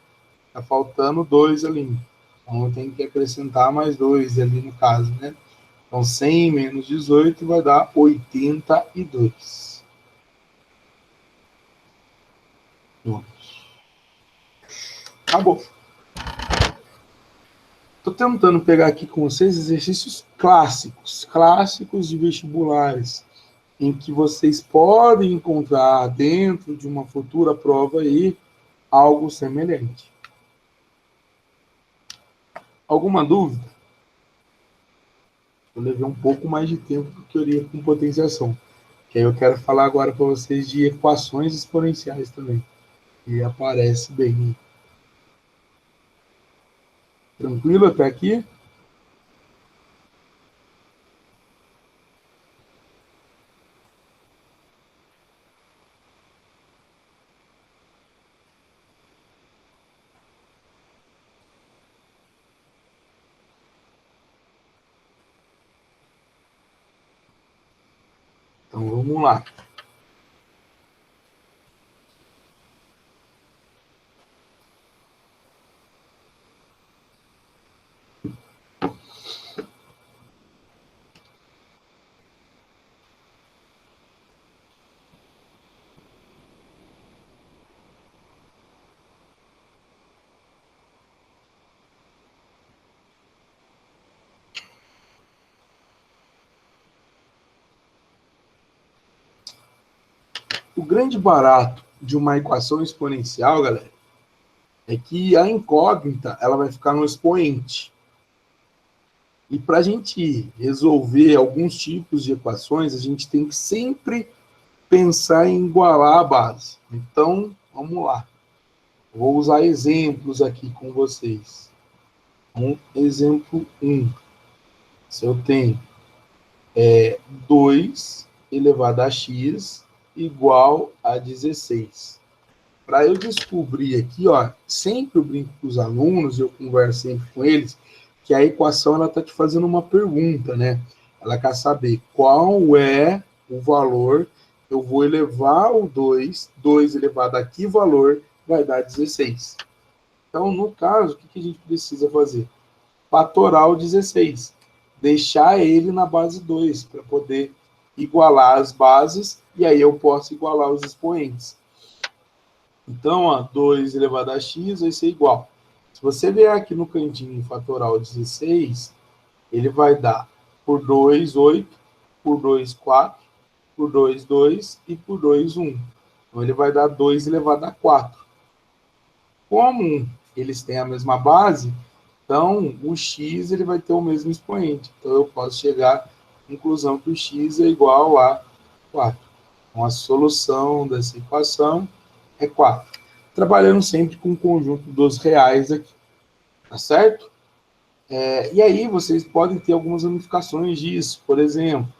Tá faltando 2 ali. Então, eu tenho que acrescentar mais 2 ali no caso, né? Então, 100 menos 18 vai dar 82. Acabou. Estou tentando pegar aqui com vocês exercícios clássicos de vestibulares, em que vocês podem encontrar dentro de uma futura prova aí algo semelhante. Alguma dúvida? Eu levei um pouco mais de tempo do que eu iria com potenciação. Que aí eu quero falar agora para vocês de equações exponenciais também. E aparece bem. Tranquilo até aqui? Então vamos lá. O grande barato de uma equação exponencial, galera, é que a incógnita ela vai ficar no expoente. E para a gente resolver alguns tipos de equações, a gente tem que sempre pensar em igualar a base. Então, vamos lá. Vou usar exemplos aqui com vocês. Exemplo 1. Se eu tenho 2 elevado a x igual a 16. Para eu descobrir aqui, ó, sempre eu brinco com os alunos, eu converso sempre com eles, que a equação ela está te fazendo uma pergunta, né? Ela quer saber qual é o valor, eu vou elevar o 2, 2 elevado a que valor vai dar 16. Então, no caso, o que a gente precisa fazer? Fatorar o 16. Deixar ele na base 2, para poder igualar as bases, e aí eu posso igualar os expoentes. Então, ó, 2 elevado a x vai ser igual. Se você vier aqui no cantinho fatorar o 16, ele vai dar por 2, 8, por 2, 4, por 2, 2 e por 2, 1. Então, ele vai dar 2 elevado a 4. Como eles têm a mesma base, então o x ele vai ter o mesmo expoente. Então, eu posso chegar à conclusão que o x é igual a 4. Então, a solução dessa equação é 4. Trabalhando sempre com o conjunto dos reais aqui. Tá certo? E aí vocês podem ter algumas ramificações disso. Por exemplo,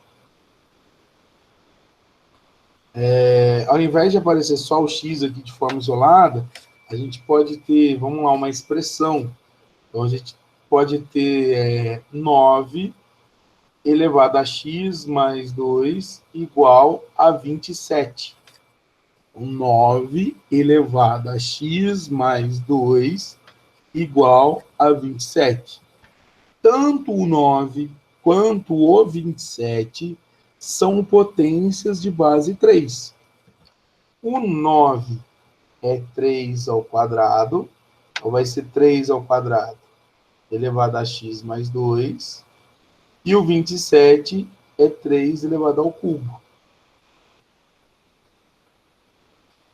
ao invés de aparecer só o x aqui de forma isolada, a gente pode ter, vamos lá, uma expressão. Então, a gente pode ter 9 elevado a x mais 2 igual a 27. 9 elevado a x mais 2 igual a 27. tanto o 9 quanto o 27 são potências de base 3. O 9 é 3 ao quadrado, então vai ser 3 ao quadrado elevado a x mais 2, e o 27 é 3 elevado ao cubo.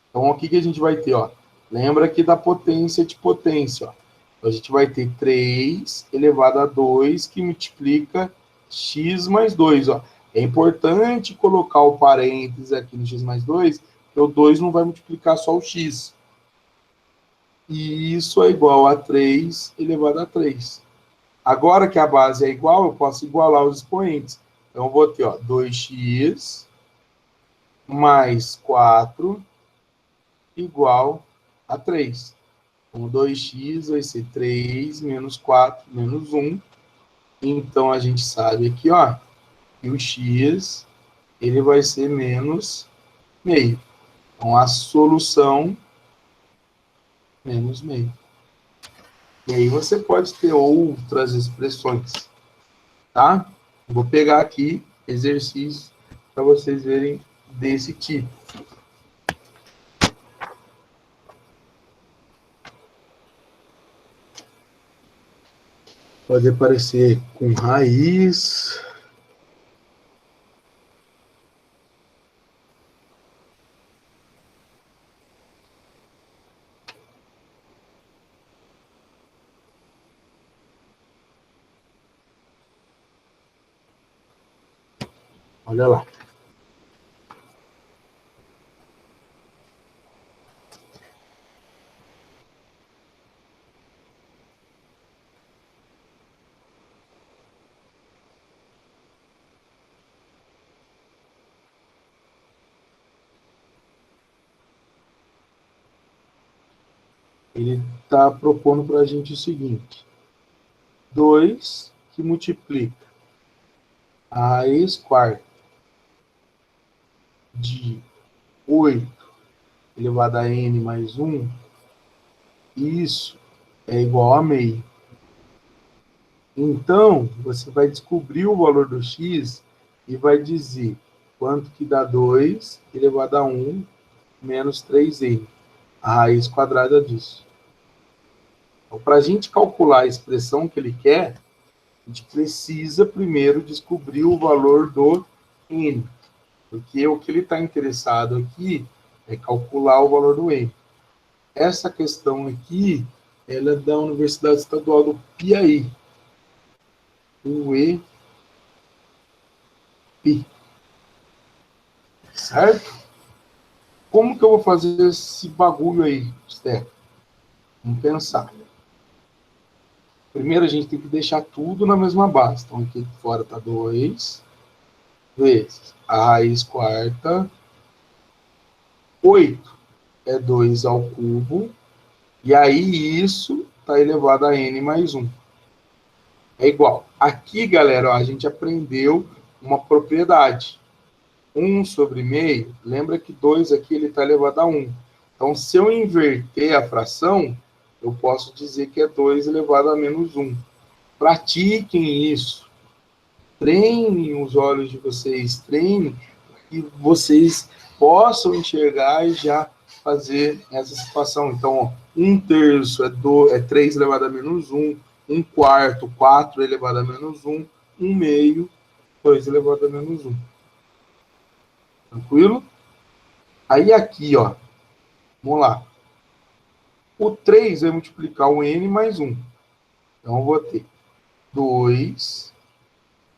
Então, o que a gente vai ter? Ó? Lembra aqui da potência de potência. Ó. Então, a gente vai ter 3 elevado a 2, que multiplica x mais 2. Ó. É importante colocar o parênteses aqui no x mais 2, porque o 2 não vai multiplicar só o x. E isso é igual a 3 elevado a 3. Agora que a base é igual, eu posso igualar os expoentes. Então, eu vou ter ó, 2x mais 4 igual a 3. Então, 2x vai ser 3 menos 4 menos 1. Então, a gente sabe aqui, ó, que o x ele vai ser menos meio. Então, a solução menos meio. E aí você pode ter outras expressões, tá? Vou pegar aqui exercícios para vocês verem desse tipo. Pode aparecer com raiz. Olha lá. Ele está propondo para a gente o seguinte. 2 que multiplica a raiz quarta de 8 elevado a n mais 1, isso é igual a meio. Então, você vai descobrir o valor do x e vai dizer quanto que dá 2 elevado a 1 menos 3n, a raiz quadrada disso. Então, para a gente calcular a expressão que ele quer, a gente precisa primeiro descobrir o valor do n, porque o que ele está interessado aqui é calcular o valor do n. Essa questão aqui, ela é da Universidade Estadual do Piauí, UEPI, certo? Como que eu vou fazer esse bagulho aí, Steph? Vamos pensar. Primeiro, a gente tem que deixar tudo na mesma base. Então, aqui fora está 2 vezes a raiz quarta. 8 é 2 ao cubo. E aí, isso está elevado a n mais 1. É igual. Aqui, galera, ó, a gente aprendeu uma propriedade. 1 sobre meio, lembra que 2 aqui ele está elevado a 1. Então, se eu inverter a fração, eu posso dizer que é 2 elevado a menos 1. Pratiquem isso. Treinem os olhos de vocês, treinem que vocês possam enxergar e já fazer essa situação. Então, ó, 1/3 é 3 elevado a menos 1, 1/4, 4 elevado a menos 1, 1/2, 2 elevado a menos 1. Tranquilo? Aí aqui, ó, vamos lá. O 3 vai multiplicar o n mais 1. Então, eu vou ter 2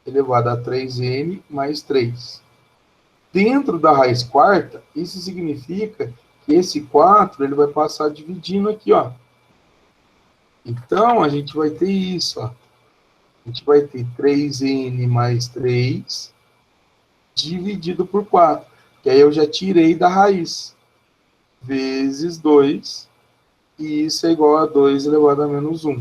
elevado a 3n mais 3. Dentro da raiz quarta, isso significa que esse 4 ele vai passar dividindo aqui, ó. Então, a gente vai ter isso, ó. A gente vai ter 3n mais 3 dividido por 4. Que aí eu já tirei da raiz. Vezes 2. E isso é igual a 2 elevado a menos 1.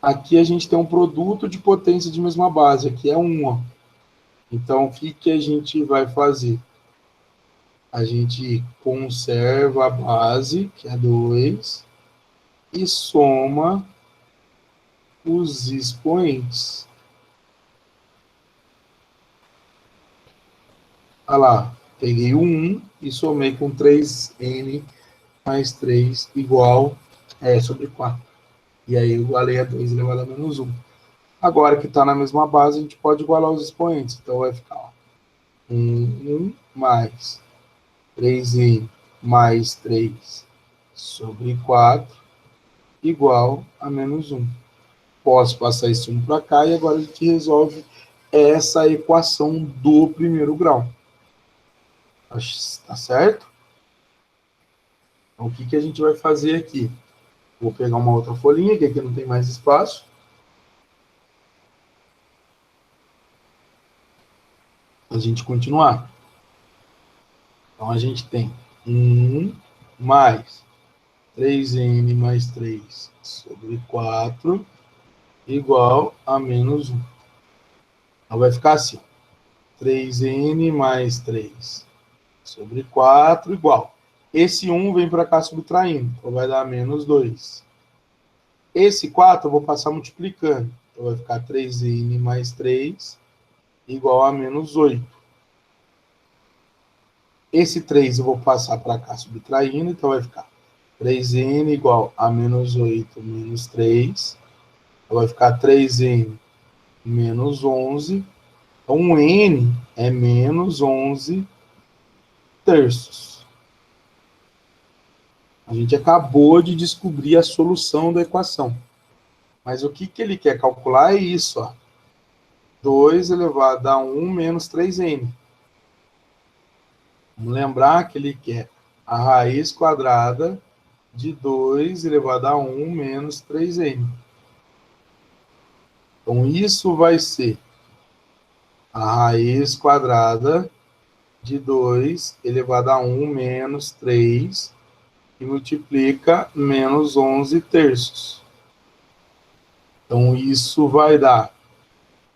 Aqui a gente tem um produto de potência de mesma base. Aqui é 1, ó. Então, o que a gente vai fazer? A gente conserva a base, que é 2, e soma os expoentes. Olha lá, peguei o 1 e somei com 3n mais 3 igual sobre 4. E aí eu igualei a 2 elevado a menos 1. Agora que está na mesma base, a gente pode igualar os expoentes. Então vai ficar ó, 1 mais 3n mais 3 sobre 4 igual a menos 1. Posso passar esse 1 para cá e agora a gente resolve essa equação do primeiro grau. Tá certo? Então, o que a gente vai fazer aqui? Vou pegar uma outra folhinha, que aqui não tem mais espaço. Para a gente continuar. Então, a gente tem 1 mais 3n mais 3 sobre 4 igual a menos 1. Então, vai ficar assim. 3n mais 3 sobre 4 igual. Esse 1 vem para cá subtraindo. Então, vai dar menos 2. Esse 4 eu vou passar multiplicando. Então, vai ficar 3n mais 3 igual a menos 8. Esse 3 eu vou passar para cá subtraindo. Então, vai ficar 3n igual a menos 8 menos 3. Então, vai ficar 3n menos 11. Então, um n é menos 11 terços. A gente acabou de descobrir a solução da equação. Mas o que ele quer calcular é isso, ó. 2 elevado a 1 menos 3n. Vamos lembrar que ele quer a raiz quadrada de 2 elevado a 1 menos 3n. Então, isso vai ser a raiz quadrada de 2 elevado a 1 menos 3 e multiplica menos 11 terços. Então, isso vai dar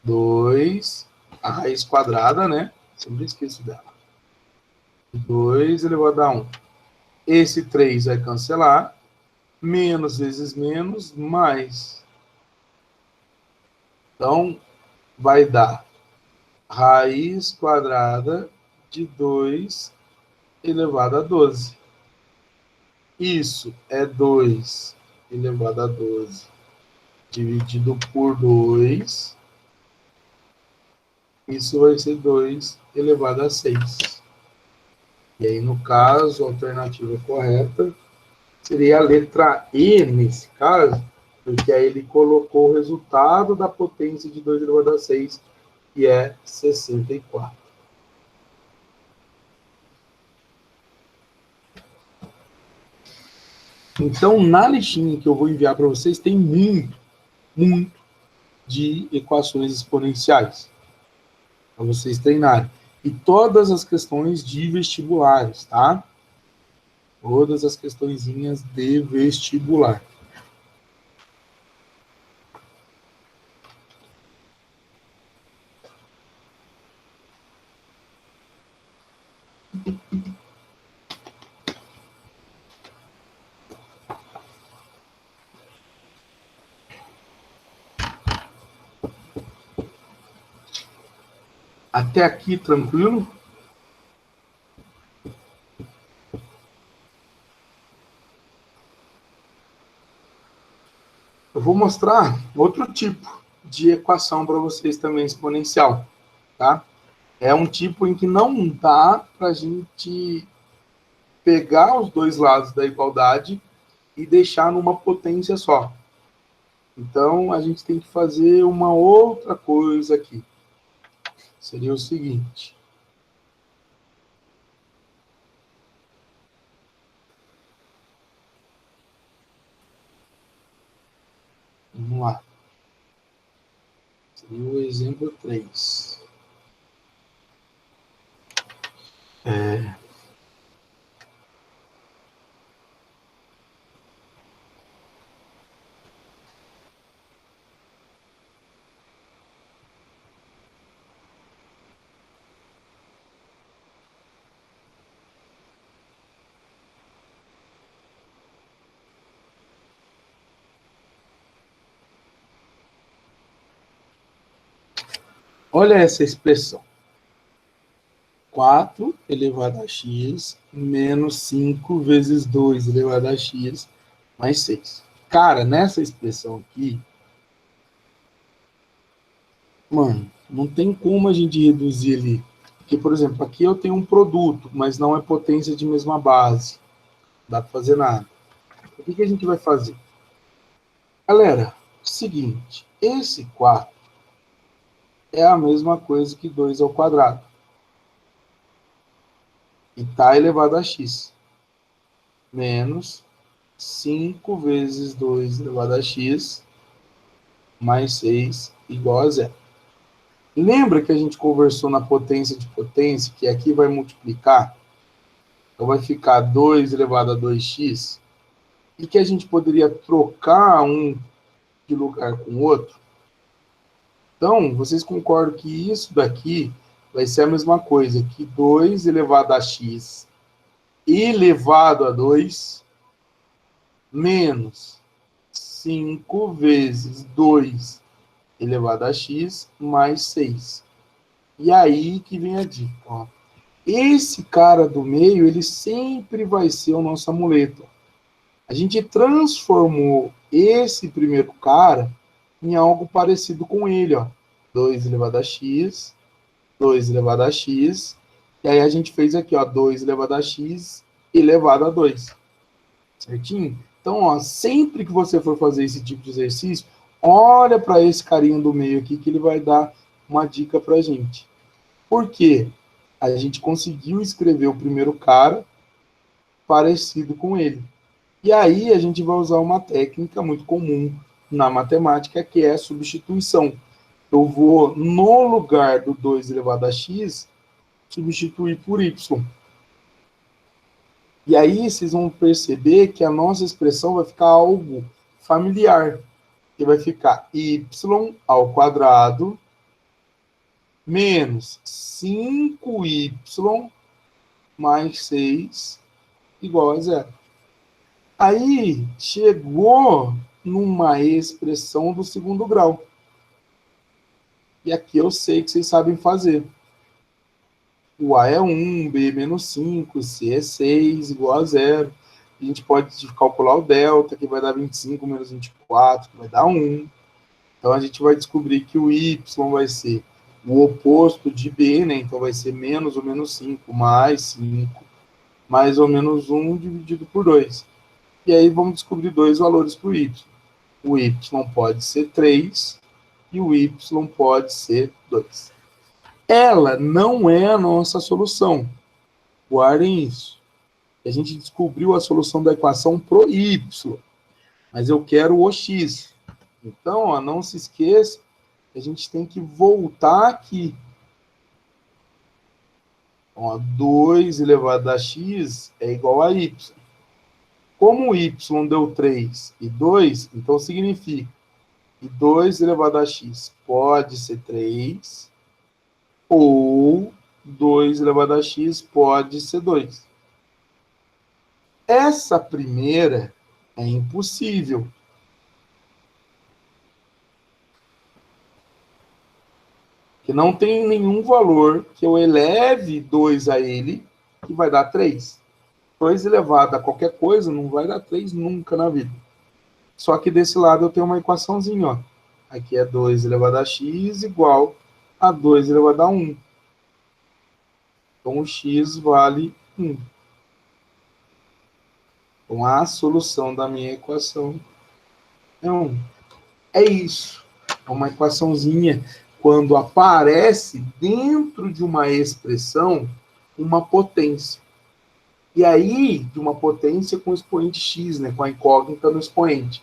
2, a raiz quadrada, né? Sempre esqueço dela. 2 elevado a 1. Esse 3 vai cancelar. Menos vezes menos, mais. Então, vai dar raiz quadrada de 2 elevado a 12. Isso é 2 elevado a 12 dividido por 2. Isso vai ser 2 elevado a 6. E aí, no caso, a alternativa correta seria a letra E, nesse caso, porque aí ele colocou o resultado da potência de 2 elevado a 6, que é 64. Então, na listinha que eu vou enviar para vocês, tem muito de equações exponenciais, para vocês treinarem. E todas as questões de vestibulares, tá? Todas as questõezinhas de vestibular. Até aqui, tranquilo? Eu vou mostrar outro tipo de equação para vocês também, exponencial, tá? É um tipo em que não dá para a gente pegar os dois lados da igualdade e deixar numa potência só. Então, a gente tem que fazer uma outra coisa aqui. Seria o seguinte. Vamos lá. Seria o exemplo 3. Olha essa expressão. 4 elevado a x menos 5 vezes 2 elevado a x mais 6. Cara, nessa expressão aqui, mano, não tem como a gente reduzir ali. Porque, por exemplo, aqui eu tenho um produto, mas não é potência de mesma base. Não dá para fazer nada. O que a gente vai fazer? Galera, seguinte, esse 4 é a mesma coisa que 2 ao quadrado. E está elevado a x. Menos 5 vezes 2 elevado a x mais 6 igual a zero. Lembra que a gente conversou na potência de potência, que aqui vai multiplicar? Então vai ficar 2 elevado a 2x. E que a gente poderia trocar um de lugar com o outro? Então, vocês concordam que isso daqui vai ser a mesma coisa que 2 elevado a x elevado a 2 menos 5 vezes 2 elevado a x mais 6. E aí que vem a dica. Ó. Esse cara do meio, ele sempre vai ser o nosso amuleto. A gente transformou esse primeiro cara em algo parecido com ele. Ó. 2 elevado a x, 2 elevado a x. E aí a gente fez aqui, ó, 2 elevado a x elevado a 2. Certinho? Então, ó, sempre que você for fazer esse tipo de exercício, olha para esse carinha do meio aqui que ele vai dar uma dica para a gente. Por quê? A gente conseguiu escrever o primeiro cara parecido com ele. E aí a gente vai usar uma técnica muito comum na matemática, que é a substituição. Eu vou, no lugar do 2 elevado a x, substituir por y. E aí vocês vão perceber que a nossa expressão vai ficar algo familiar. Que vai ficar y ao quadrado menos 5y mais 6 igual a zero. Aí chegou numa expressão do segundo grau. E aqui eu sei que vocês sabem fazer. O A é 1, B é menos 5, C é 6, igual a zero. A gente pode calcular o delta, que vai dar 25 menos 24, que vai dar 1. Então, a gente vai descobrir que o y vai ser o oposto de b, né? Então, vai ser menos ou menos 5, mais 5, mais ou menos 1 dividido por 2. E aí, vamos descobrir dois valores para o y. O y pode ser 3 e o y pode ser 2. Ela não é a nossa solução. Guardem isso. A gente descobriu a solução da equação pro y, mas eu quero o x. Então, ó, não se esqueça, a gente tem que voltar aqui. Ó, 2 elevado a x é igual a y. Como o y deu 3 e 2, então significa que 2 elevado a x pode ser 3, ou 2 elevado a x pode ser 2. Essa primeira é impossível. Que não tem nenhum valor que eu eleve 2 a ele, que vai dar 3. 2 elevado a qualquer coisa não vai dar 3 nunca na vida. Só que desse lado eu tenho uma equaçãozinha, ó. Aqui é 2 elevado a x igual a 2 elevado a 1. Então, o x vale 1. Então, a solução da minha equação é 1. É isso. É uma equaçãozinha quando aparece dentro de uma expressão uma potência. E aí, de uma potência com expoente x, né, com a incógnita no expoente.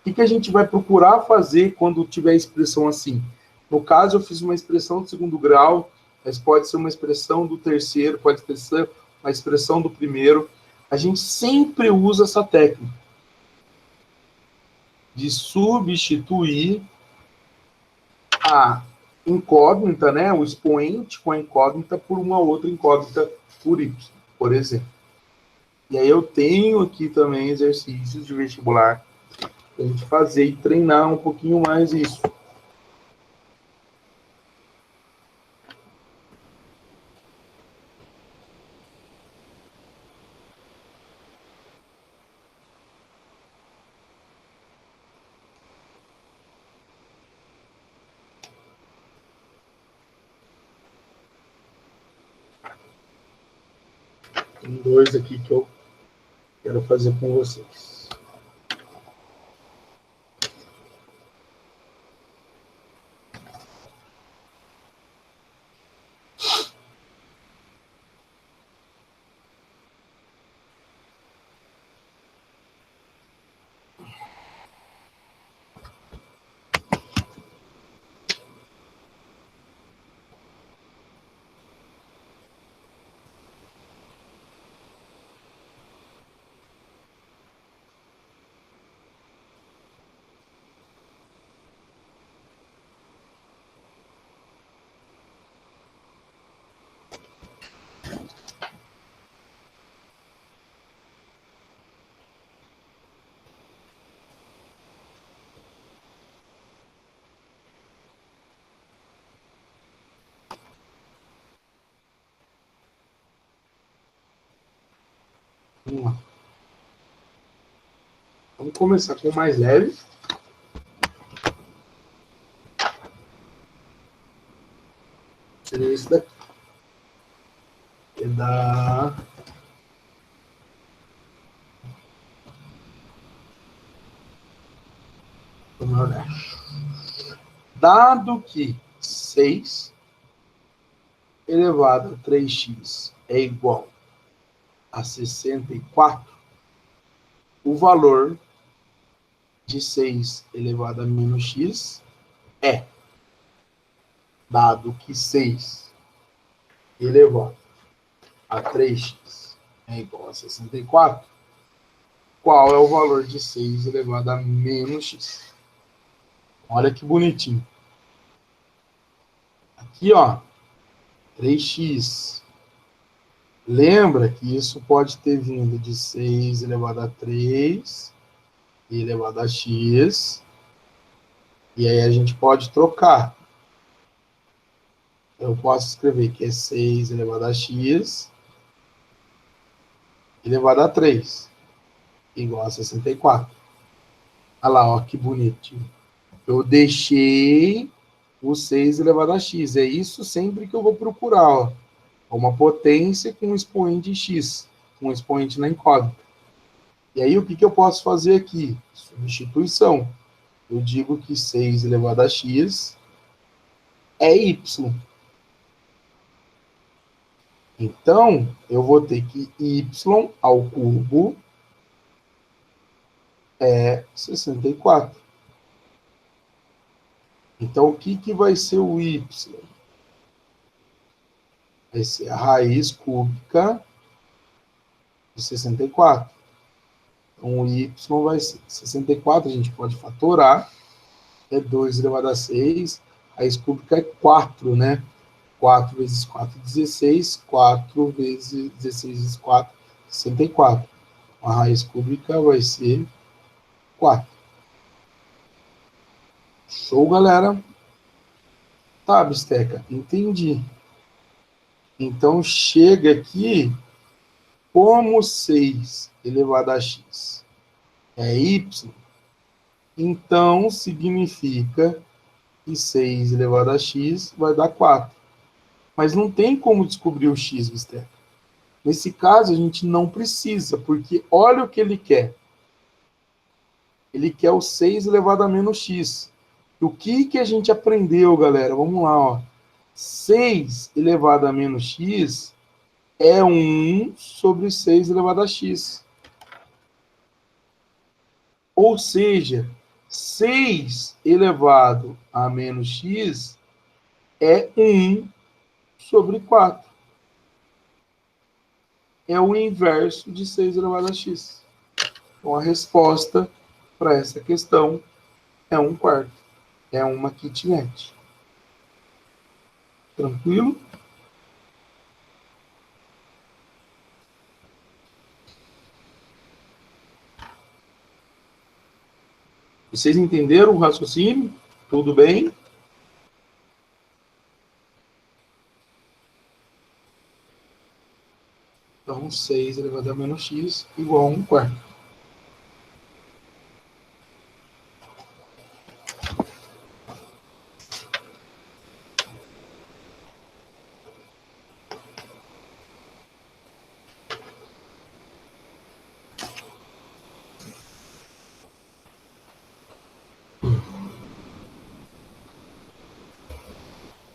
O que a gente vai procurar fazer quando tiver expressão assim? No caso, eu fiz uma expressão de segundo grau, mas pode ser uma expressão do terceiro, pode ser uma expressão do primeiro. A gente sempre usa essa técnica de substituir a incógnita, né, o expoente com a incógnita por uma outra incógnita por y, por exemplo. E aí eu tenho aqui também exercícios de vestibular para a gente fazer e treinar um pouquinho mais isso. Tem dois aqui que eu quero fazer com vocês. Vamos lá. Vamos começar com o mais leve. Seria esse daqui. Que dá... Dado que 6 elevado a 3x é igual a 64, o valor de 6 elevado a menos x é, dado que 6 elevado a 3x é igual a 64, qual é o valor de 6 elevado a menos x? Olha que bonitinho. Aqui, ó, 3x. Lembra que isso pode ter vindo de 6 elevado a 3 elevado a x. E aí a gente pode trocar. Eu posso escrever que é 6 elevado a x elevado a 3 igual a 64. Olha lá, ó, que bonitinho. Eu deixei o 6 elevado a x. É isso sempre que eu vou procurar, ó. Uma potência com um expoente de x, com um expoente na incógnita. E aí, o que eu posso fazer aqui? Substituição. Eu digo que 6 elevado a x é y. Então, eu vou ter que y ao cubo é 64. Então, o que vai ser o y? Vai ser a raiz cúbica de 64. Então, o y vai ser 64, a gente pode fatorar. É 2 elevado a 6. A raiz cúbica é 4, né? 4 vezes 4, 16. 4 vezes 16 vezes 4, 64. A raiz cúbica vai ser 4. Show, galera? Tá, Bisteca, entendi. Então, chega aqui, como 6 elevado a x é y, então significa que 6 elevado a x vai dar 4. Mas não tem como descobrir o x, Bisteca. Nesse caso, a gente não precisa, porque olha o que ele quer. Ele quer o 6 elevado a menos x. O que a gente aprendeu, galera? Vamos lá, ó. 6 elevado a menos x é 1 sobre 6 elevado a x. Ou seja, 6 elevado a menos x é 1 sobre 4. É o inverso de 6 elevado a x. Então, a resposta para essa questão é 1/4. É uma kitnet. Tranquilo? Vocês entenderam o raciocínio? Tudo bem? Então, 6 elevado a menos x igual a 1/4.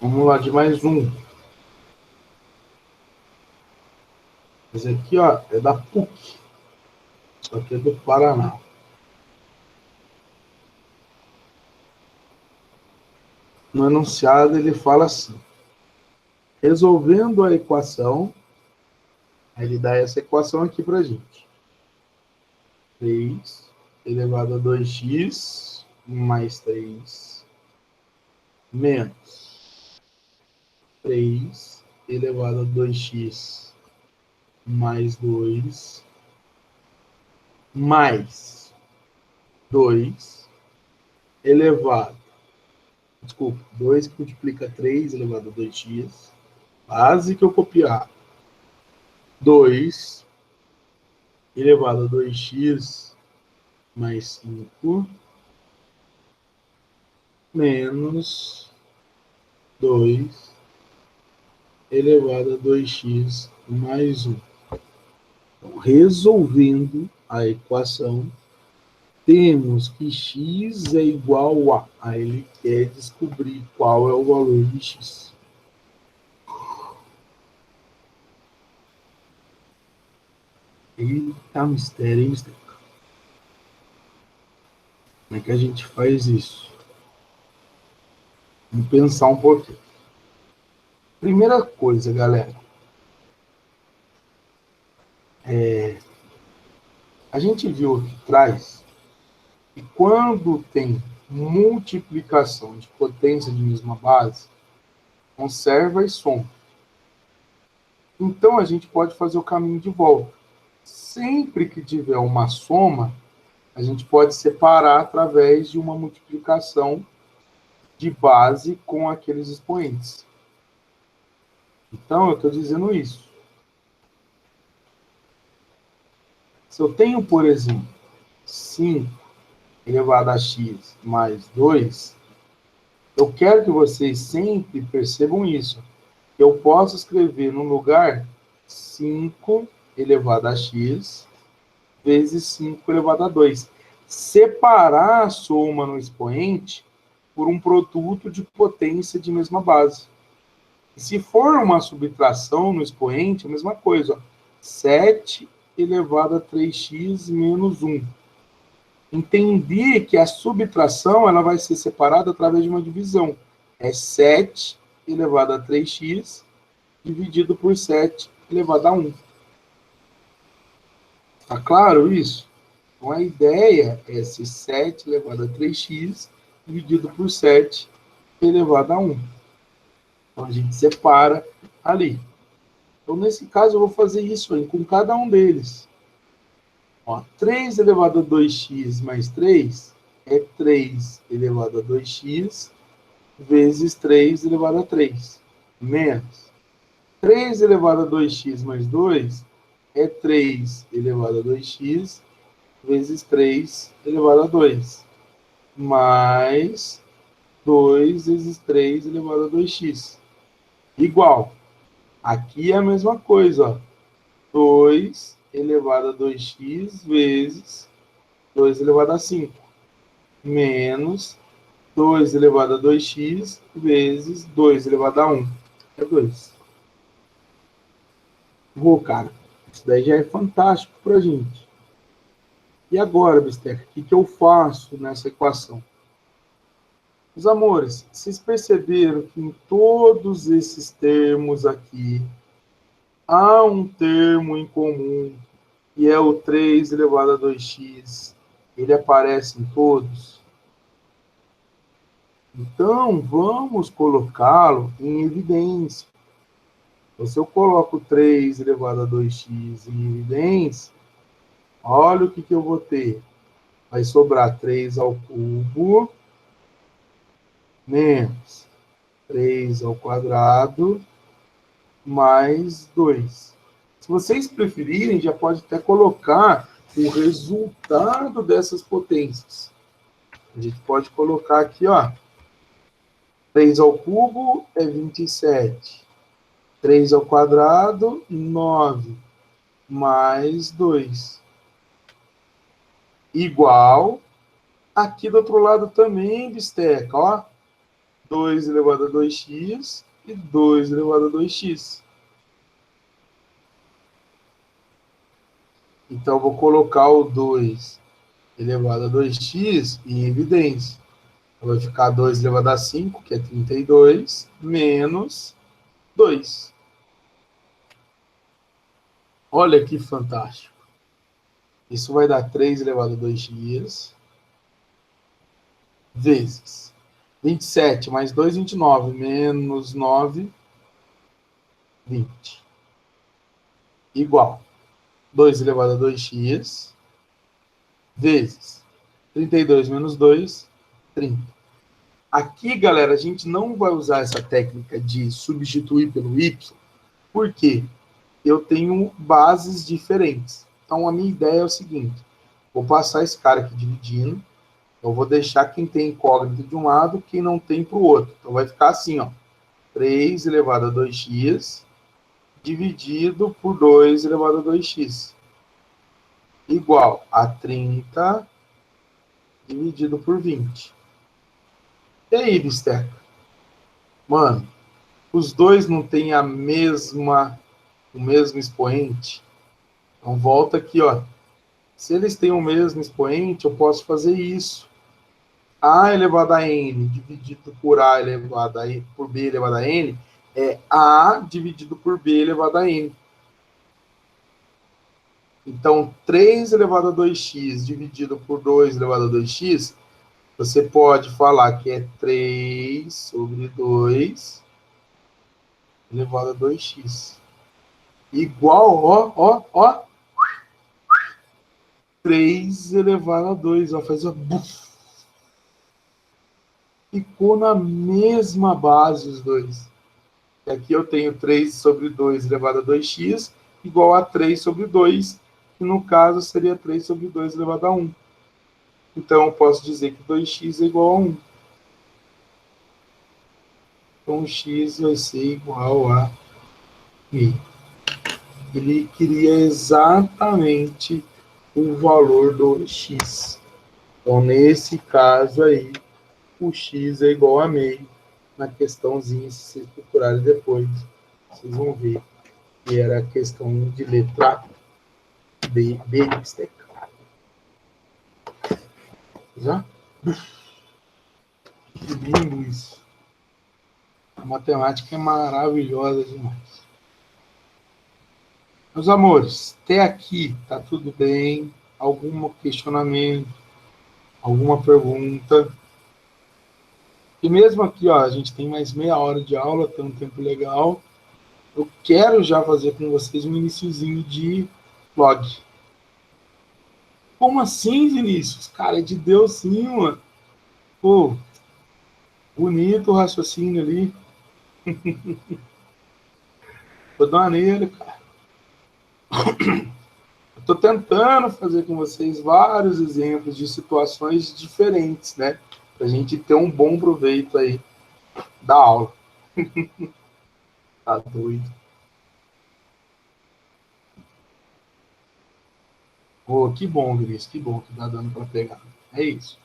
Vamos lá, de mais um. Esse aqui, ó, é da PUC. Isso aqui é do Paraná. No enunciado, ele fala assim: resolvendo a equação, aí ele dá essa equação aqui pra gente. 3 elevado a 2x mais 3 menos 3 elevado a 2x mais 2 mais 2 elevado. Desculpa, 2 que multiplica 3 elevado a 2x. Quase que eu copiar. 2 elevado a 2x mais 5 menos 2 elevado a 2x mais 1. Então, resolvendo a equação, temos que x é igual a. Aí ele quer descobrir qual é o valor de x. Eita, mistério, hein, mistério? Como é que a gente faz isso? Vamos pensar um pouquinho. Primeira coisa, galera. A gente viu aqui atrás que quando tem multiplicação de potência de mesma base, conserva e soma. Então, a gente pode fazer o caminho de volta. Sempre que tiver uma soma, a gente pode separar através de uma multiplicação de base com aqueles expoentes. Então, eu estou dizendo isso. Se eu tenho, por exemplo, 5 elevado a x mais 2, eu quero que vocês sempre percebam isso. Eu posso escrever no lugar 5 elevado a x vezes 5 elevado a 2. Separar a soma no expoente por um produto de potência de mesma base. E se for uma subtração no expoente, a mesma coisa. Ó, 7 elevado a 3x menos 1. Entender que a subtração ela vai ser separada através de uma divisão. É 7 elevado a 3x dividido por 7 elevado a 1. Tá claro isso? Então, a ideia é ser 7 elevado a 3x dividido por 7 elevado a 1. Então, a gente separa ali. Então, nesse caso, eu vou fazer isso aí com cada um deles. Ó, 3 elevado a 2x mais 3 é 3 elevado a 2x vezes 3 elevado a 3. Menos 3 elevado a 2x mais 2 é 3 elevado a 2x vezes 3 elevado a 2. Mais 2 vezes 3 elevado a 2x. Igual. Aqui é a mesma coisa, ó. 2 elevado a 2x vezes 2 elevado a 5. Menos 2 elevado a 2x vezes 2 elevado a 1. É 2. Vou, cara. Isso daí já é fantástico pra gente. E agora, Bisteca, o que eu faço nessa equação? Meus amores, vocês perceberam que em todos esses termos aqui, há um termo em comum, que é o 3 elevado a 2x. Ele aparece em todos. Então, vamos colocá-lo em evidência. Então, se eu coloco 3 elevado a 2x em evidência, olha o que eu vou ter. Vai sobrar 3 ao cubo menos 3 ao quadrado mais 2. Se vocês preferirem, já pode até colocar o resultado dessas potências. A gente pode colocar aqui, ó. 3 ao cubo é 27. 3 ao quadrado, 9. Mais 2. Igual. Aqui do outro lado também, Bisteca, ó. 2 elevado a 2x e 2 elevado a 2x. Então, eu vou colocar o 2 elevado a 2x em evidência. Então, vai ficar 2 elevado a 5, que é 32, menos 2. Olha que fantástico. Isso vai dar 3 elevado a 2x vezes 27 mais 2, 29, menos 9, 20. Igual 2 elevado a 2x vezes 32 menos 2, 30. Aqui, galera, a gente não vai usar essa técnica de substituir pelo y, porque eu tenho bases diferentes. Então, a minha ideia é o seguinte, vou passar esse cara aqui dividindo, eu vou deixar quem tem incógnito de um lado, quem não tem para o outro. Então, vai ficar assim, ó, 3 elevado a 2x dividido por 2 elevado a 2x, igual a 30 dividido por 20. E aí, bisteca? Mano, os dois não têm o mesmo expoente? Então, volta aqui, ó. Se eles têm o mesmo expoente, eu posso fazer isso. A elevado a n dividido por A elevado a por B elevado a n é A dividido por B elevado a n. Então, 3 elevado a 2x dividido por 2 elevado a 2x, você pode falar que é 3 sobre 2 elevado a 2x. Igual, ó, 3 elevado a 2, ó, faz buf. Ficou na mesma base os dois. E aqui eu tenho 3 sobre 2 elevado a 2x, igual a 3 sobre 2, que no caso seria 3 sobre 2 elevado a 1. Então, eu posso dizer que 2x é igual a 1. Então, x vai ser igual a π. Ele queria exatamente o valor do x. Então, nesse caso aí, o x é igual a meio. Na questãozinha, se vocês procurarem depois, vocês vão ver que era a questão de letra B de bisteca. Já? Que lindo isso. A matemática é maravilhosa demais. Meus amores, até aqui tá tudo bem? Algum questionamento? Alguma pergunta? E mesmo aqui, ó, a gente tem mais meia hora de aula, tem um tempo legal. Eu quero já fazer com vocês um iniciozinho de vlog. Como assim, Vinícius? Cara, é de Deus sim, mano. Pô, bonito o raciocínio ali. Vou dar uma nele, cara. Estou tentando fazer com vocês vários exemplos de situações diferentes, né? Para a gente ter um bom proveito aí da aula. Tá doido. Oh, que bom, Vinícius, que bom que tá dando para pegar. É isso.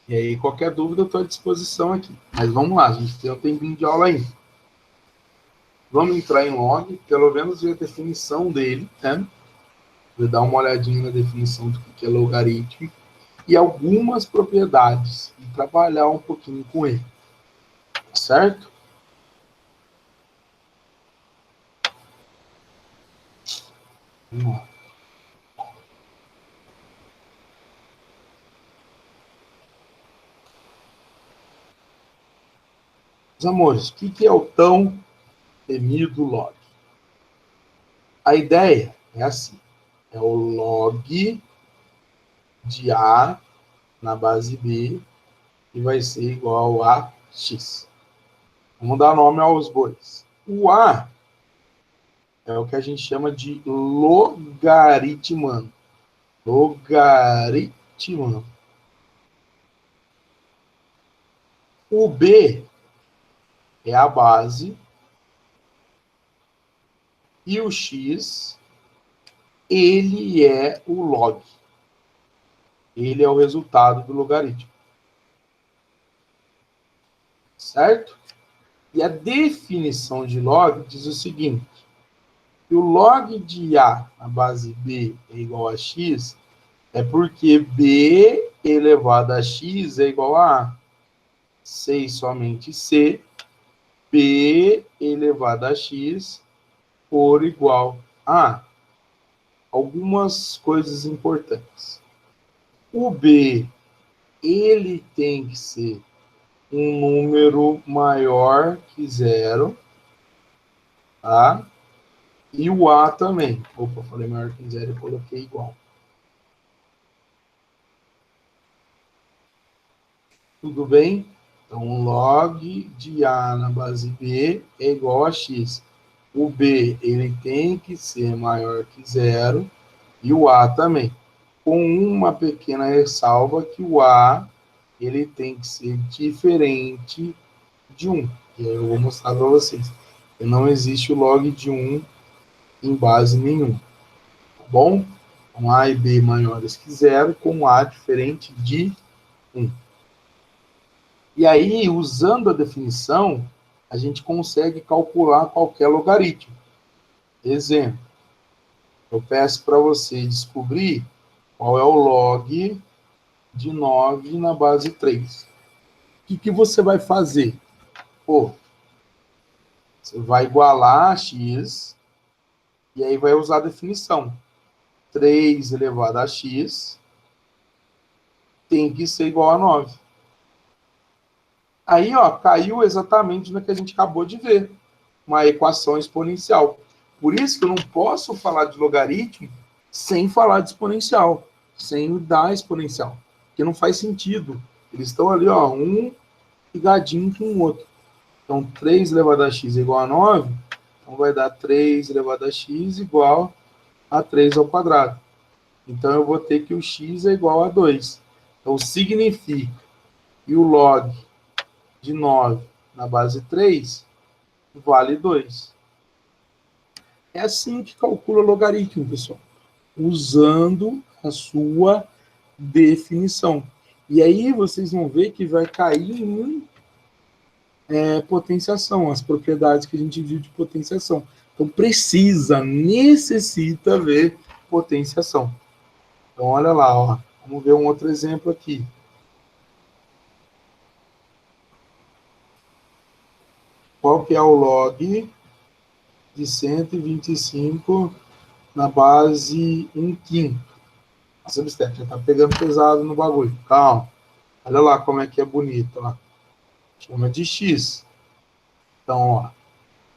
E aí, qualquer dúvida, eu estou à disposição aqui. Mas vamos lá, a gente tem um tempinho de aula ainda. Vamos entrar em log, pelo menos ver a definição dele, né? Vou dar uma olhadinha na definição do que é logaritmo e algumas propriedades e trabalhar um pouquinho com ele. Certo? Vamos lá. Meus amores, o que é o tão temido log? A ideia é assim, é o log de A na base B e vai ser igual a x. Vamos dar nome aos bois. O A é o que a gente chama de logaritmando. Logaritmando. O B é a base e o x, ele é o log. Ele é o resultado do logaritmo. certo? E a definição de log diz o seguinte, que o log de A na base B é igual a x, é porque B elevado a x é igual a A. C e somente C, B elevado a x por igual a A. Algumas coisas importantes. O B, ele tem que ser um número maior que zero, tá? E o A também. Opa, falei maior que zero e coloquei igual. Tudo bem? Então, log de A na base B é igual a x. O B, ele tem que ser maior que zero e o A também. Com uma pequena ressalva que o A, ele tem que ser diferente de 1. E aí eu vou mostrar para vocês. Não existe o log de 1 em base nenhuma. Tá bom? Com A e B maiores que zero, com A diferente de 1. E aí, usando a definição, a gente consegue calcular qualquer logaritmo. Exemplo, eu peço para você descobrir qual é o log de 9 na base 3. O que você vai fazer? Pô, você vai igualar a x, e aí vai usar a definição. 3 elevado a x tem que ser igual a 9. Aí, ó, caiu exatamente no que a gente acabou de ver. Uma equação exponencial. Por isso que eu não posso falar de logaritmo sem falar de exponencial, sem dar exponencial. Porque não faz sentido. Eles estão ali, ó, um ligadinho com o outro. Então, 3 elevado a x é igual a 9, então vai dar 3 elevado a x igual a 3 ao quadrado. Então, eu vou ter que o x é igual a 2. Então, significa que o log de 9 na base 3 vale 2. É assim que calcula logaritmo, pessoal. Usando a sua definição. E aí vocês vão ver que vai cair em potenciação, as propriedades que a gente viu de potenciação. Então, necessita ver potenciação. Então, olha lá, ó. Vamos ver um outro exemplo aqui. Qual que é o log de 125 na base 1/5? Nossa, Bistec, já tá pegando pesado no bagulho. Calma. Olha lá como é que é bonito, ó. Chama de x. Então, ó,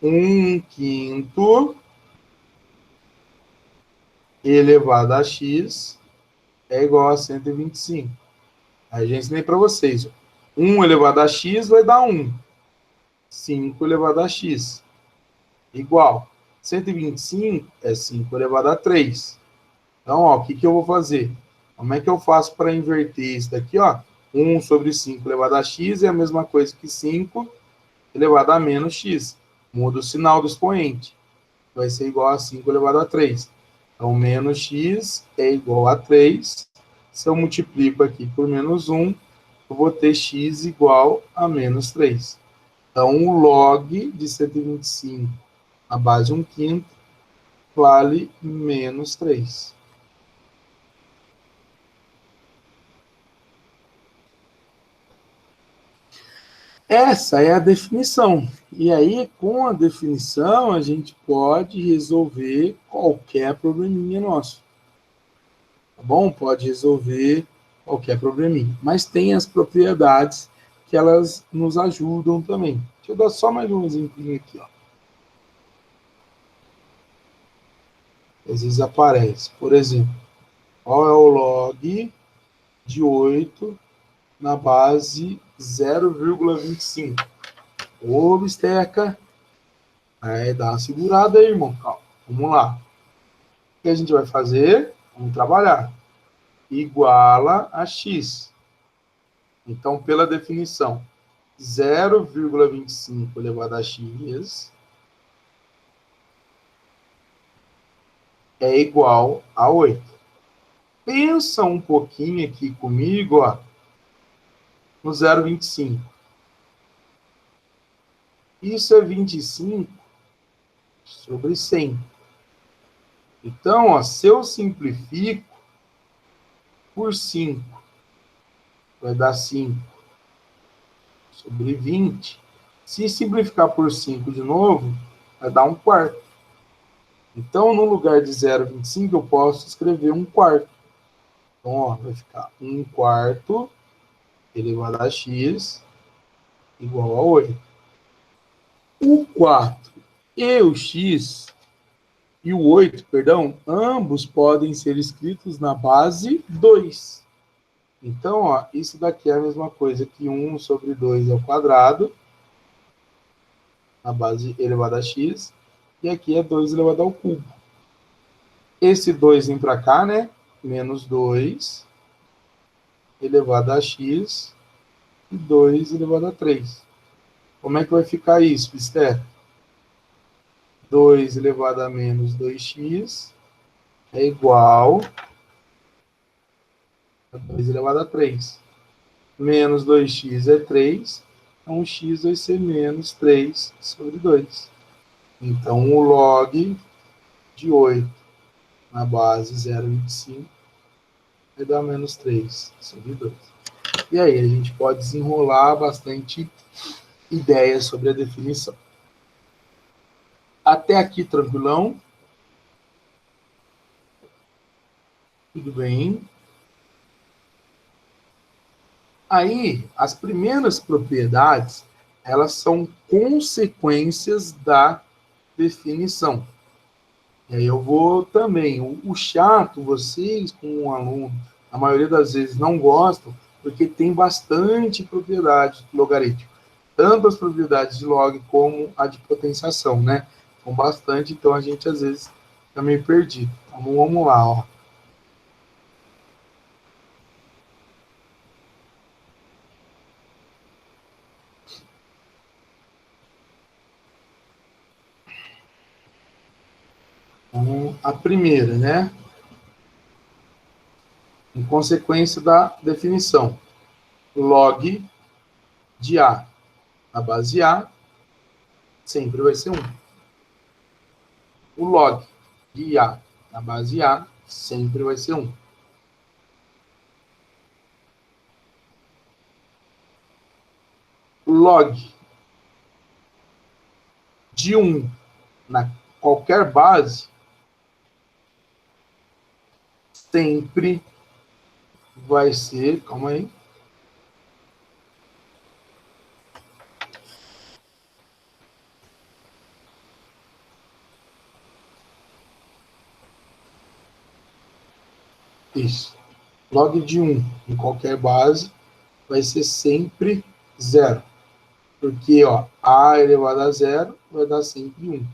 1/5 elevado a x é igual a 125. Aí já ensinei para vocês. 1 elevado a x vai dar 1. 5 elevado a x. Igual. 125 é 5 elevado a 3. Então, ó, o que eu vou fazer? Como é que eu faço para inverter isso daqui, ó? 1 sobre 5 elevado a x é a mesma coisa que 5 elevado a menos x. Muda o sinal do expoente. Vai ser igual a 5 elevado a 3. Então, menos x é igual a 3. Se eu multiplico aqui por menos 1, eu vou ter x igual a menos 3. Então, o log de 125 na base 1/5 vale menos 3. Essa é a definição. E aí, com a definição, a gente pode resolver qualquer probleminha nosso. Tá bom? Pode resolver qualquer probleminha. Mas tem as propriedades que elas nos ajudam também. Deixa eu dar só mais um exemplo aqui, ó. Às vezes aparece. Por exemplo, qual é o log de 8 na base 0,25? Ô, bisteca. Aí, dá uma segurada aí, irmão. Calma. Vamos lá. O que a gente vai fazer? Vamos trabalhar. Iguala a x. Então, pela definição, 0,25 elevado a x é igual a 8. Pensa um pouquinho aqui comigo, ó, no 0,25. Isso é 25 sobre 100. Então, ó, se eu simplifico por 5, vai dar 5 sobre 20. Se simplificar por 5 de novo, vai dar 1/4. Então, no lugar de 0,25, eu posso escrever 1/4. Então, ó, vai ficar 1/4 elevado a x igual a 8. O 4 e o x, e o 8, perdão, ambos podem ser escritos na base 2. Então, ó, isso daqui é a mesma coisa que 1 sobre 2 ao quadrado, na base elevada a x, e aqui é 2 elevado ao cubo. Esse 2 vem para cá, né? Menos 2 elevado a x e 2 elevado a 3. Como é que vai ficar isso, Esther? 2 elevado a menos 2x é igual a 2 elevado a 3. Menos 2x é 3, então x vai ser menos 3 sobre 2. Então, o log de 8 na base 0,25 vai dar menos 3 sobre 2. E aí, a gente pode desenrolar bastante ideias sobre a definição. Até aqui, tranquilão? Tudo bem? Aí, as primeiras propriedades, elas são consequências da definição. E aí eu vou também, o chato, vocês como um aluno, a maioria das vezes não gostam, porque tem bastante propriedade logarítmica. Tanto as propriedades de log como a de potenciação, né? São bastante, então a gente às vezes fica meio perdido. Então vamos lá, ó. Então, a primeira, né? Em consequência da definição, log de A na base A sempre vai ser 1. O log de A na base A sempre vai ser 1. O log de 1 na qualquer base sempre vai ser, calma aí, isso, log de 1 em qualquer base vai ser sempre 0, porque, ó, A elevado a 0 vai dar sempre 1,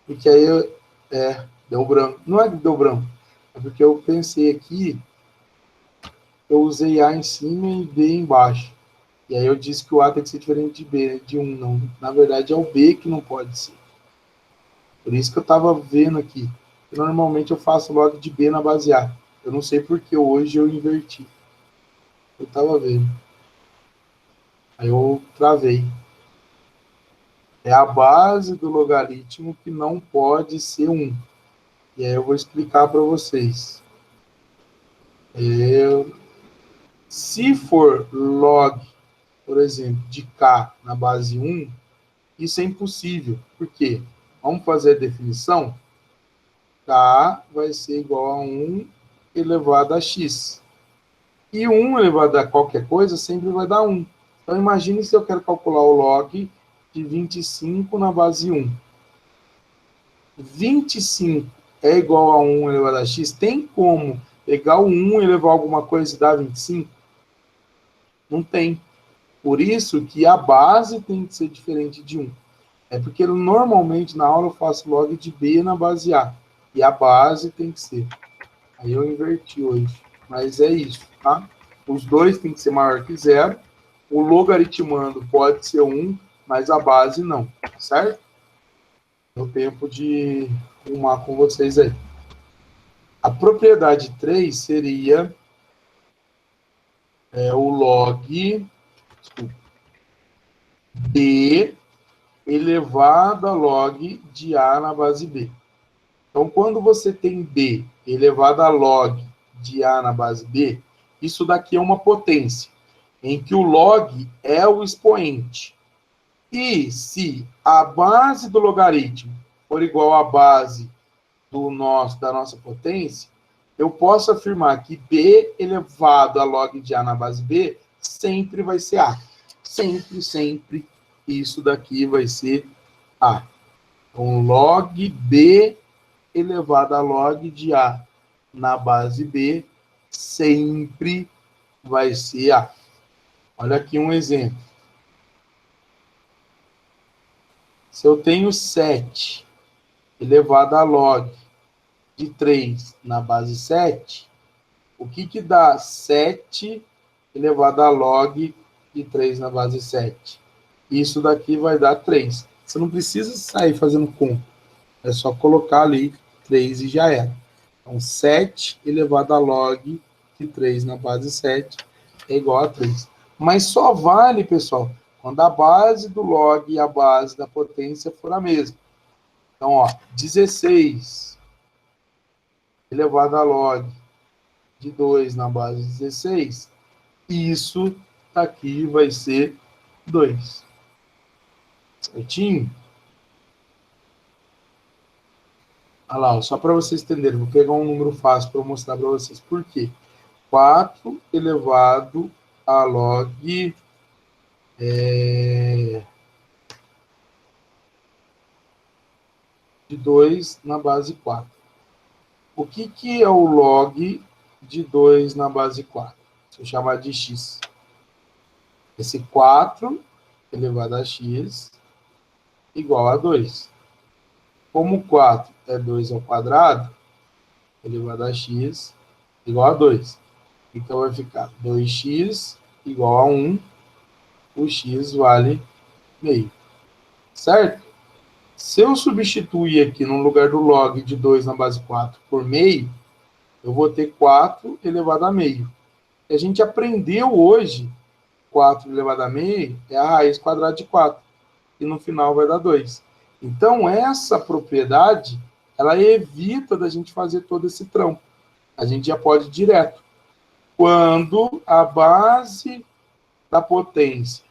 porque aí, deu branco, não é que deu branco, é porque eu pensei aqui, eu usei A em cima e B embaixo, e aí eu disse que o A tem que ser diferente de B, de 1, não, na verdade é o B que não pode ser. Por isso que eu estava vendo aqui. Normalmente eu faço log de B na base A. Eu não sei porque hoje eu inverti. Eu estava vendo. Aí eu travei. É a base do logaritmo que não pode ser 1. E aí eu vou explicar para vocês. Se for log, por exemplo, de K na base 1, isso é impossível. Por quê? Vamos fazer a definição? K vai ser igual a 1 elevado a x. E 1 elevado a qualquer coisa sempre vai dar 1. Então, imagine se eu quero calcular o log de 25 na base 1. 25 é igual a 1 elevado a x. Tem como pegar o 1 e elevar alguma coisa e dar 25? Não tem. Por isso que a base tem que ser diferente de 1. É porque normalmente na aula eu faço log de B na base A. E a base tem que ser. Aí eu inverti hoje. Mas é isso, tá? Os dois tem que ser maior que 0. O logaritmando pode ser 1, mas a base não, certo? Deu tempo de arrumar com vocês aí. A propriedade 3 seria o log B elevado a log de A na base B. Então, quando você tem B elevado a log de A na base B, isso daqui é uma potência, em que o log é o expoente. E se a base do logaritmo for igual à base da nossa potência, eu posso afirmar que B elevado a log de A na base B sempre vai ser A. Sempre, sempre, isso daqui vai ser A. Então, log B elevado a log de A na base B sempre vai ser A. Olha aqui um exemplo. Se eu tenho 7 elevado a log de 3 na base 7, o que dá 7 elevado a log de 3 na base 7? Isso daqui vai dar 3. Você não precisa sair fazendo conta. É só colocar ali 3 e já era. Então, 7 elevado a log de 3 na base 7 é igual a 3. Mas só vale, pessoal, quando a base do log e a base da potência for a mesma. Então, ó, 16 elevado a log de 2 na base 16, isso aqui vai ser 2. Certinho? Olha lá, só para vocês entenderem, vou pegar um número fácil para mostrar para vocês. Por quê? 4 elevado a log de 2 na base 4. O que é o log de 2 na base 4? Se eu chamar de x. Esse 4 elevado a x igual a 2. Como 4 é 2 ao quadrado, elevado a x igual a 2. Então, vai ficar 2x igual a 1. O x vale meio. Certo? Se eu substituir aqui no lugar do log de 2 na base 4 por meio, eu vou ter 4 elevado a meio. E a gente aprendeu hoje, 4 elevado a meio é a raiz quadrada de 4. E no final vai dar 2. Então, essa propriedade, ela evita da gente fazer todo esse trampo. A gente já pode ir direto. Quando a base da potência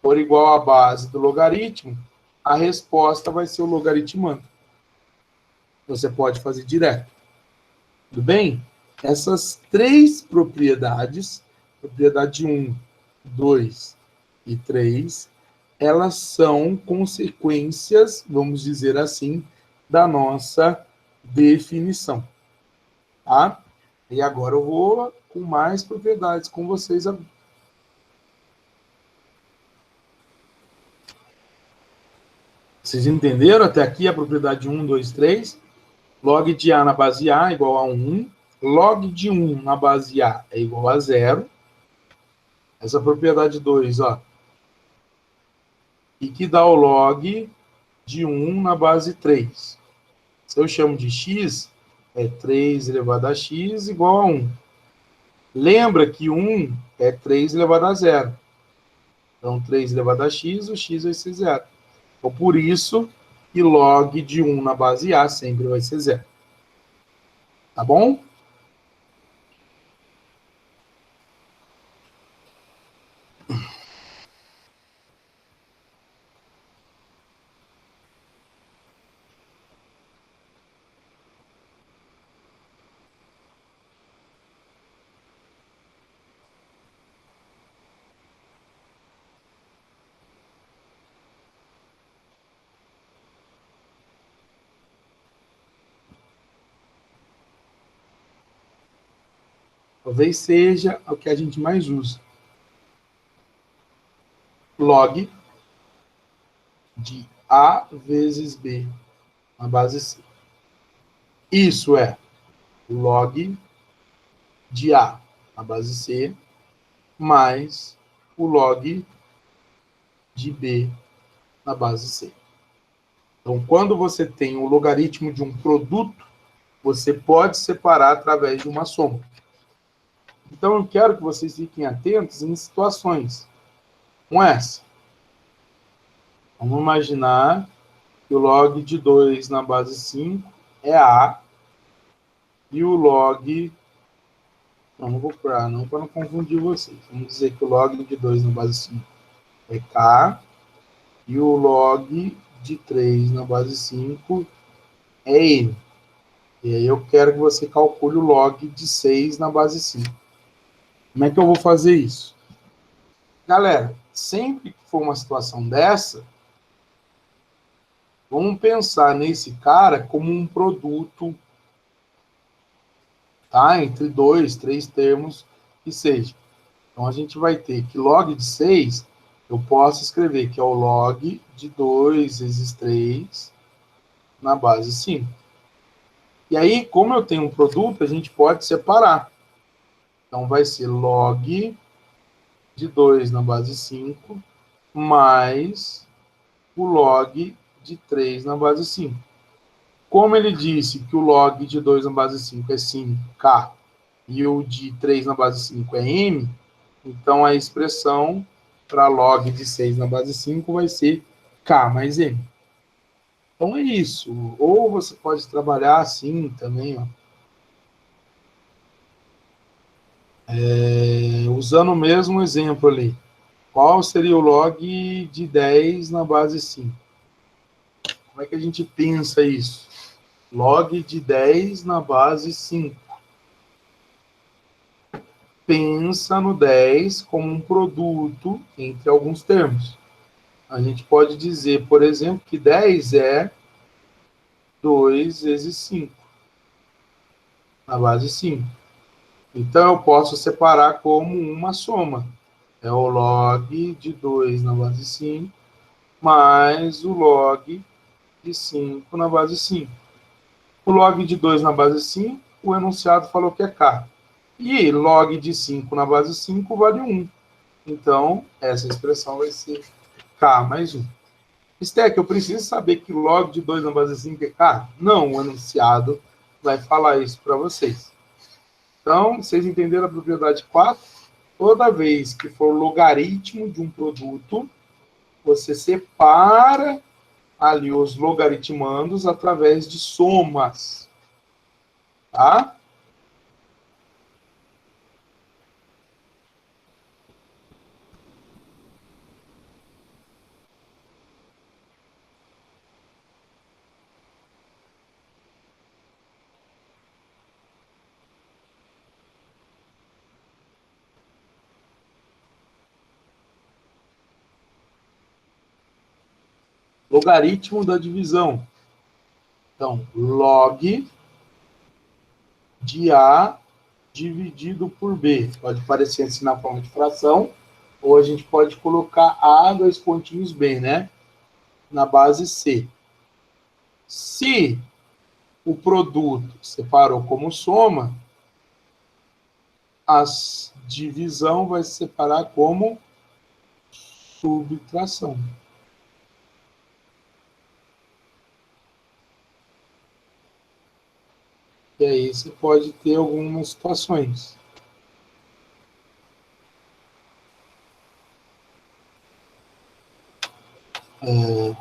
for igual à base do logaritmo, a resposta vai ser o logaritmando. Você pode fazer direto. Tudo bem? Essas três propriedades, propriedade 1, 2 e 3, elas são consequências, vamos dizer assim, da nossa definição. Tá? E agora eu vou com mais propriedades com vocês. Vocês entenderam até aqui a propriedade 1, 2, 3? Log de A na base A é igual a 1. Log de 1 na base A é igual a 0. Essa propriedade 2, ó. E que dá o log de 1 na base 3. Se eu chamo de x, é 3 elevado a x igual a 1. Lembra que 1 é 3 elevado a 0. Então, 3 elevado a x, o x vai ser 0. Então, por isso que log de 1 na base A sempre vai ser 0. Tá bom? Talvez seja o que a gente mais usa. Log de A vezes B na base C. Isso é log de A na base C mais o log de B na base C. Então, quando você tem o logaritmo de um produto, você pode separar através de uma soma. Então, eu quero que vocês fiquem atentos em situações como essa. Vamos imaginar que o log de 2 na base 5 é A, e o log... Não vou procurar, não, para não confundir vocês. Vamos dizer que o log de 2 na base 5 é K, e o log de 3 na base 5 é N. E aí eu quero que você calcule o log de 6 na base 5. Como é que eu vou fazer isso? Galera, sempre que for uma situação dessa, vamos pensar nesse cara como um produto, tá? Entre 2, 3 termos que seja. Então, a gente vai ter que log de 6, eu posso escrever que é o log de 2 vezes 3 na base 5. E aí, como eu tenho um produto, a gente pode separar. Então, vai ser log de 2 na base 5 mais o log de 3 na base 5. Como ele disse que o log de 2 na base 5 é 5K e o de 3 na base 5 é M, então a expressão para log de 6 na base 5 vai ser K mais M. Então é isso. Ou você pode trabalhar assim também, ó. Usando o mesmo exemplo ali. Qual seria o log de 10 na base 5? Como é que a gente pensa isso? Log de 10 na base 5. Pensa no 10 como um produto entre alguns termos. A gente pode dizer, por exemplo, que 10 é 2 vezes 5, na base 5. Então, eu posso separar como uma soma. É o log de 2 na base 5, mais o log de 5 na base 5. O log de 2 na base 5, o enunciado falou que é K. E log de 5 na base 5 vale 1. Então, essa expressão vai ser K mais 1. Stack, eu preciso saber que log de 2 na base 5 é K? Não, o enunciado vai falar isso para vocês. Então, vocês entenderam a propriedade 4? Toda vez que for logaritmo de um produto, você separa ali os logaritmandos através de somas. Tá? Logaritmo da divisão. Então, log de A dividido por B. Pode parecer assim na forma de fração, ou a gente pode colocar A, 2 pontinhos B, né? Na base C. Se o produto separou como soma, a divisão vai se separar como subtração. E aí você pode ter algumas situações. O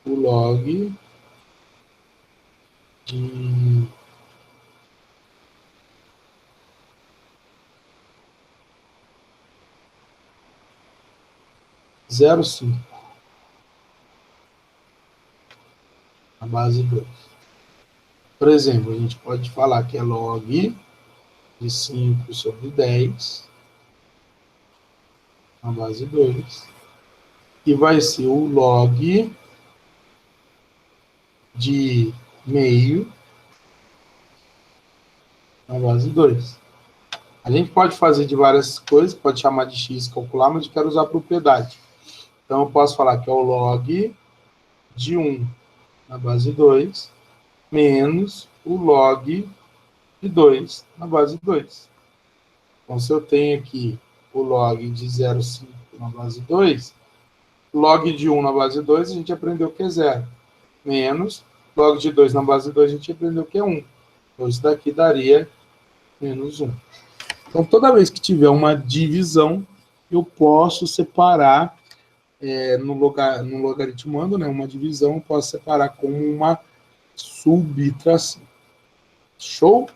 log de 0,5 na base 2. Por exemplo, a gente pode falar que é log de 5 sobre 10 na base 2, e vai ser o log de meio na base 2. A gente pode fazer de várias coisas, pode chamar de x, calcular, mas eu quero usar a propriedade. Então, eu posso falar que é o log de 1 na base 2, menos o log de 2 na base 2. Então, se eu tenho aqui o log de 0,5 na base 2, log de 1 na base 2, a gente aprendeu que é 0. Menos log de 2 na base 2, a gente aprendeu que é 1. Então, isso daqui daria menos 1. Então, toda vez que tiver uma divisão, eu posso separar no logaritmando, né, uma divisão, eu posso separar como uma subtração. Show?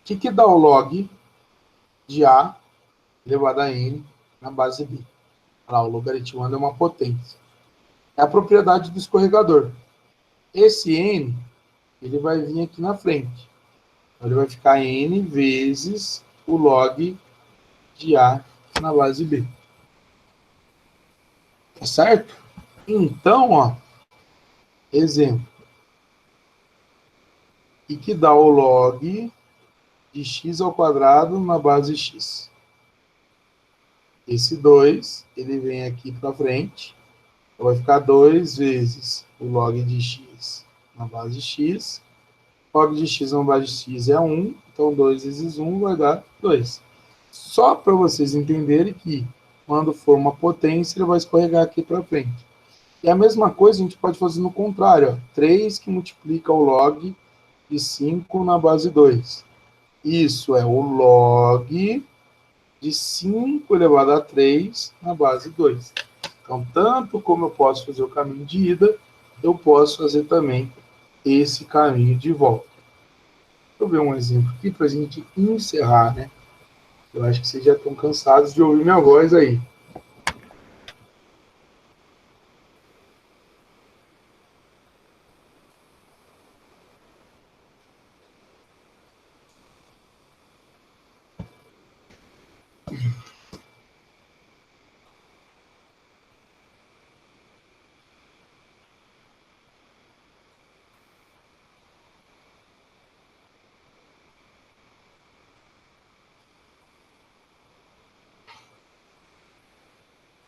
O que dá o log de A elevado a N na base B? Olha lá, o logaritmando é uma potência. É a propriedade do escorregador. Esse N, ele vai vir aqui na frente. Então, ele vai ficar N vezes o log de A na base B. Tá certo? Então, ó, exemplo. E que dá o log de x ao quadrado na base x. Esse 2, ele vem aqui para frente. Então, vai ficar 2 vezes o log de x na base x. Log de x na base de x é 1. Então, 2 vezes 1 vai dar 2. Só para vocês entenderem que, quando for uma potência, ele vai escorregar aqui para frente. E a mesma coisa a gente pode fazer no contrário. Ó. 3 que multiplica o log de 5 na base 2. Isso é o log de 5 elevado a 3 na base 2. Então, tanto como eu posso fazer o caminho de ida, eu posso fazer também esse caminho de volta. Deixa eu ver um exemplo aqui para a gente encerrar, né? Eu acho que vocês já estão cansados de ouvir minha voz aí.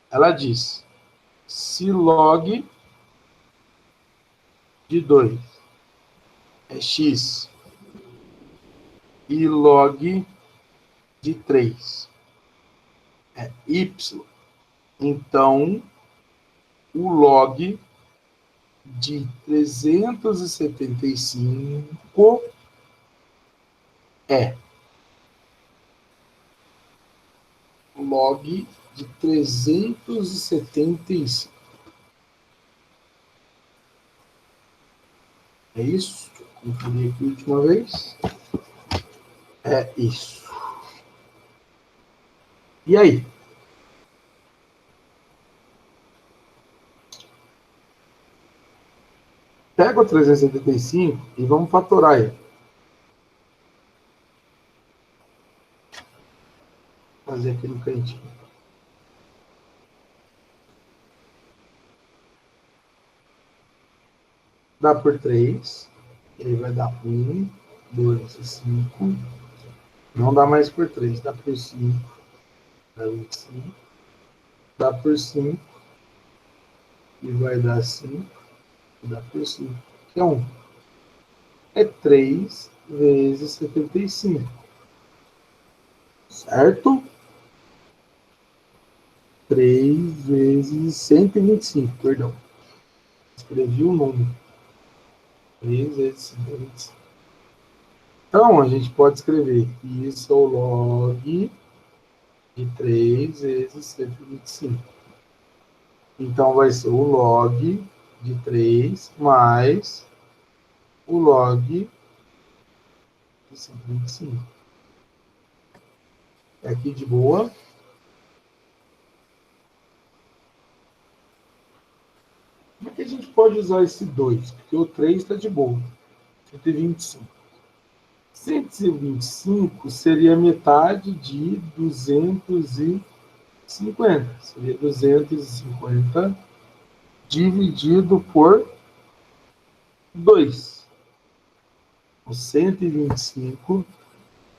Ela diz, se log de 2 é x e log de 3 é y, então o log de 375 é log de 375. É isso? Conferi aqui a última vez. É isso. E aí? Pega o 375 e vamos fatorar ele. Fazer aqui no cantinho. Dá por 3. Ele vai dar 1, 2, 5. Não dá mais por 3, dá por 5. Dá 25. Dá por 5. E vai dar 5. Dá por 5. Que é 1. É 3 vezes 75. Certo? 3 vezes 125, perdão. Escrevi o número. 3 vezes 125. Então, a gente pode escrever que isso é o log de 3 vezes 125. Então, vai ser o log de 3 mais o log de 125. É aqui de boa. Como é que a gente pode usar esse 2? Porque o 3 está de boa. 125. 125 seria metade de 250. Seria 250 dividido por 2. O 125,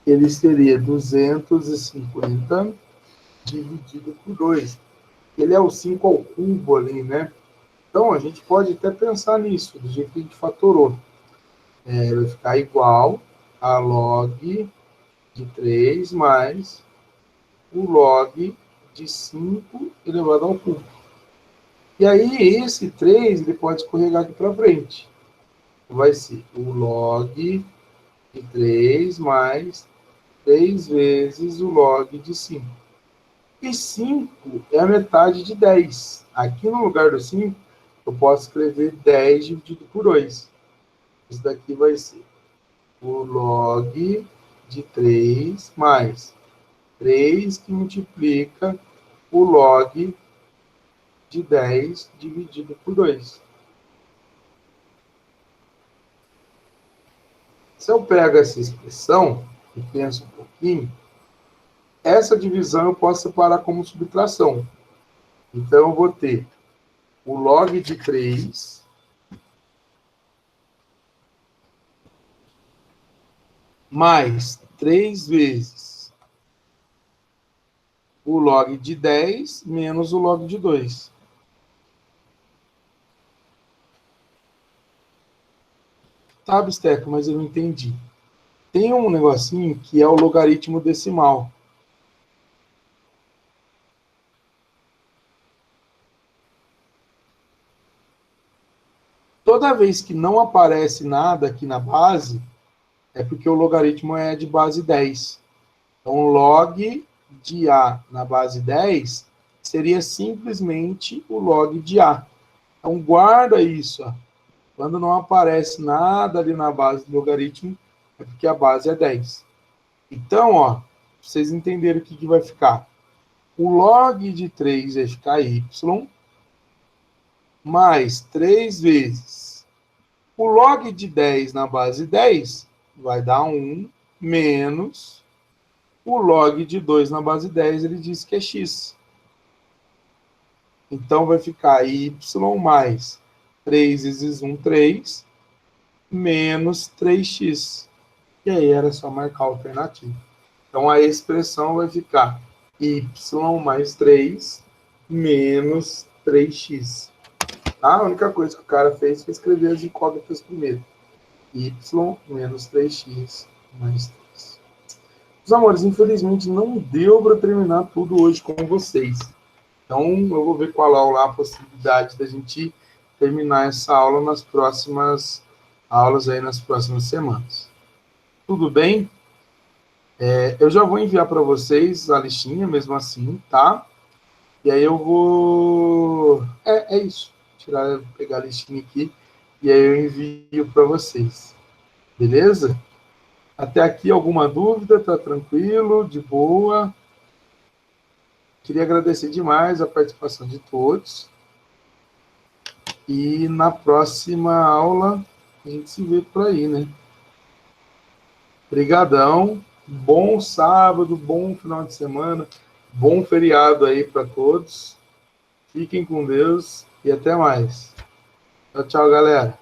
ele seria 250 dividido por 2. Ele é o 5 ao cubo ali, né? Então, a gente pode até pensar nisso, do jeito que a gente fatorou. vai ficar igual a log de 3 mais o log de 5 elevado ao cubo. E aí, esse 3 ele pode escorregar aqui para frente. Vai ser o log de 3 mais 3 vezes o log de 5. E 5 é a metade de 10. Aqui no lugar do 5, eu posso escrever 10 dividido por 2. Isso daqui vai ser o log de 3 mais 3 que multiplica o log de 10 dividido por 2. Se eu pego essa expressão e penso um pouquinho, essa divisão eu posso separar como subtração. Então, eu vou ter o log de 3 mais 3 vezes o log de 10 menos o log de 2. Tá, Bisteca, mas eu não entendi. Tem um negocinho que é o logaritmo decimal. Toda vez que não aparece nada aqui na base, é porque o logaritmo é de base 10. Então, log de A na base 10 seria simplesmente o log de A. Então, guarda isso. Ó. Quando não aparece nada ali na base do logaritmo, é porque a base é 10. Então, ó, pra vocês entenderem o que vai ficar. O log de 3 vai ficar y, mais 3 vezes. O log de 10 na base 10 vai dar 1, menos o log de 2 na base 10, ele diz que é x. Então, vai ficar y mais 3 vezes 1, 3, menos 3x. E aí era só marcar a alternativa. Então, a expressão vai ficar y mais 3 menos 3x. Tá? A única coisa que o cara fez foi escrever as incógnitas primeiro. Y menos 3x mais 3. Meus amores, infelizmente não deu para terminar tudo hoje com vocês. Então, eu vou ver qual é a possibilidade da gente terminar essa aula nas próximas aulas, aí nas próximas semanas. Tudo bem? Eu já vou enviar para vocês a listinha, mesmo assim, tá? E aí eu vou... É isso. Pegar a listinha aqui e aí eu envio para vocês. Beleza? Até aqui alguma dúvida? Tá tranquilo? De boa? Queria agradecer demais a participação de todos. E na próxima aula a gente se vê por aí, né? Obrigadão. Bom sábado, bom final de semana, bom feriado aí para todos. Fiquem com Deus e até mais. Tchau, tchau, galera.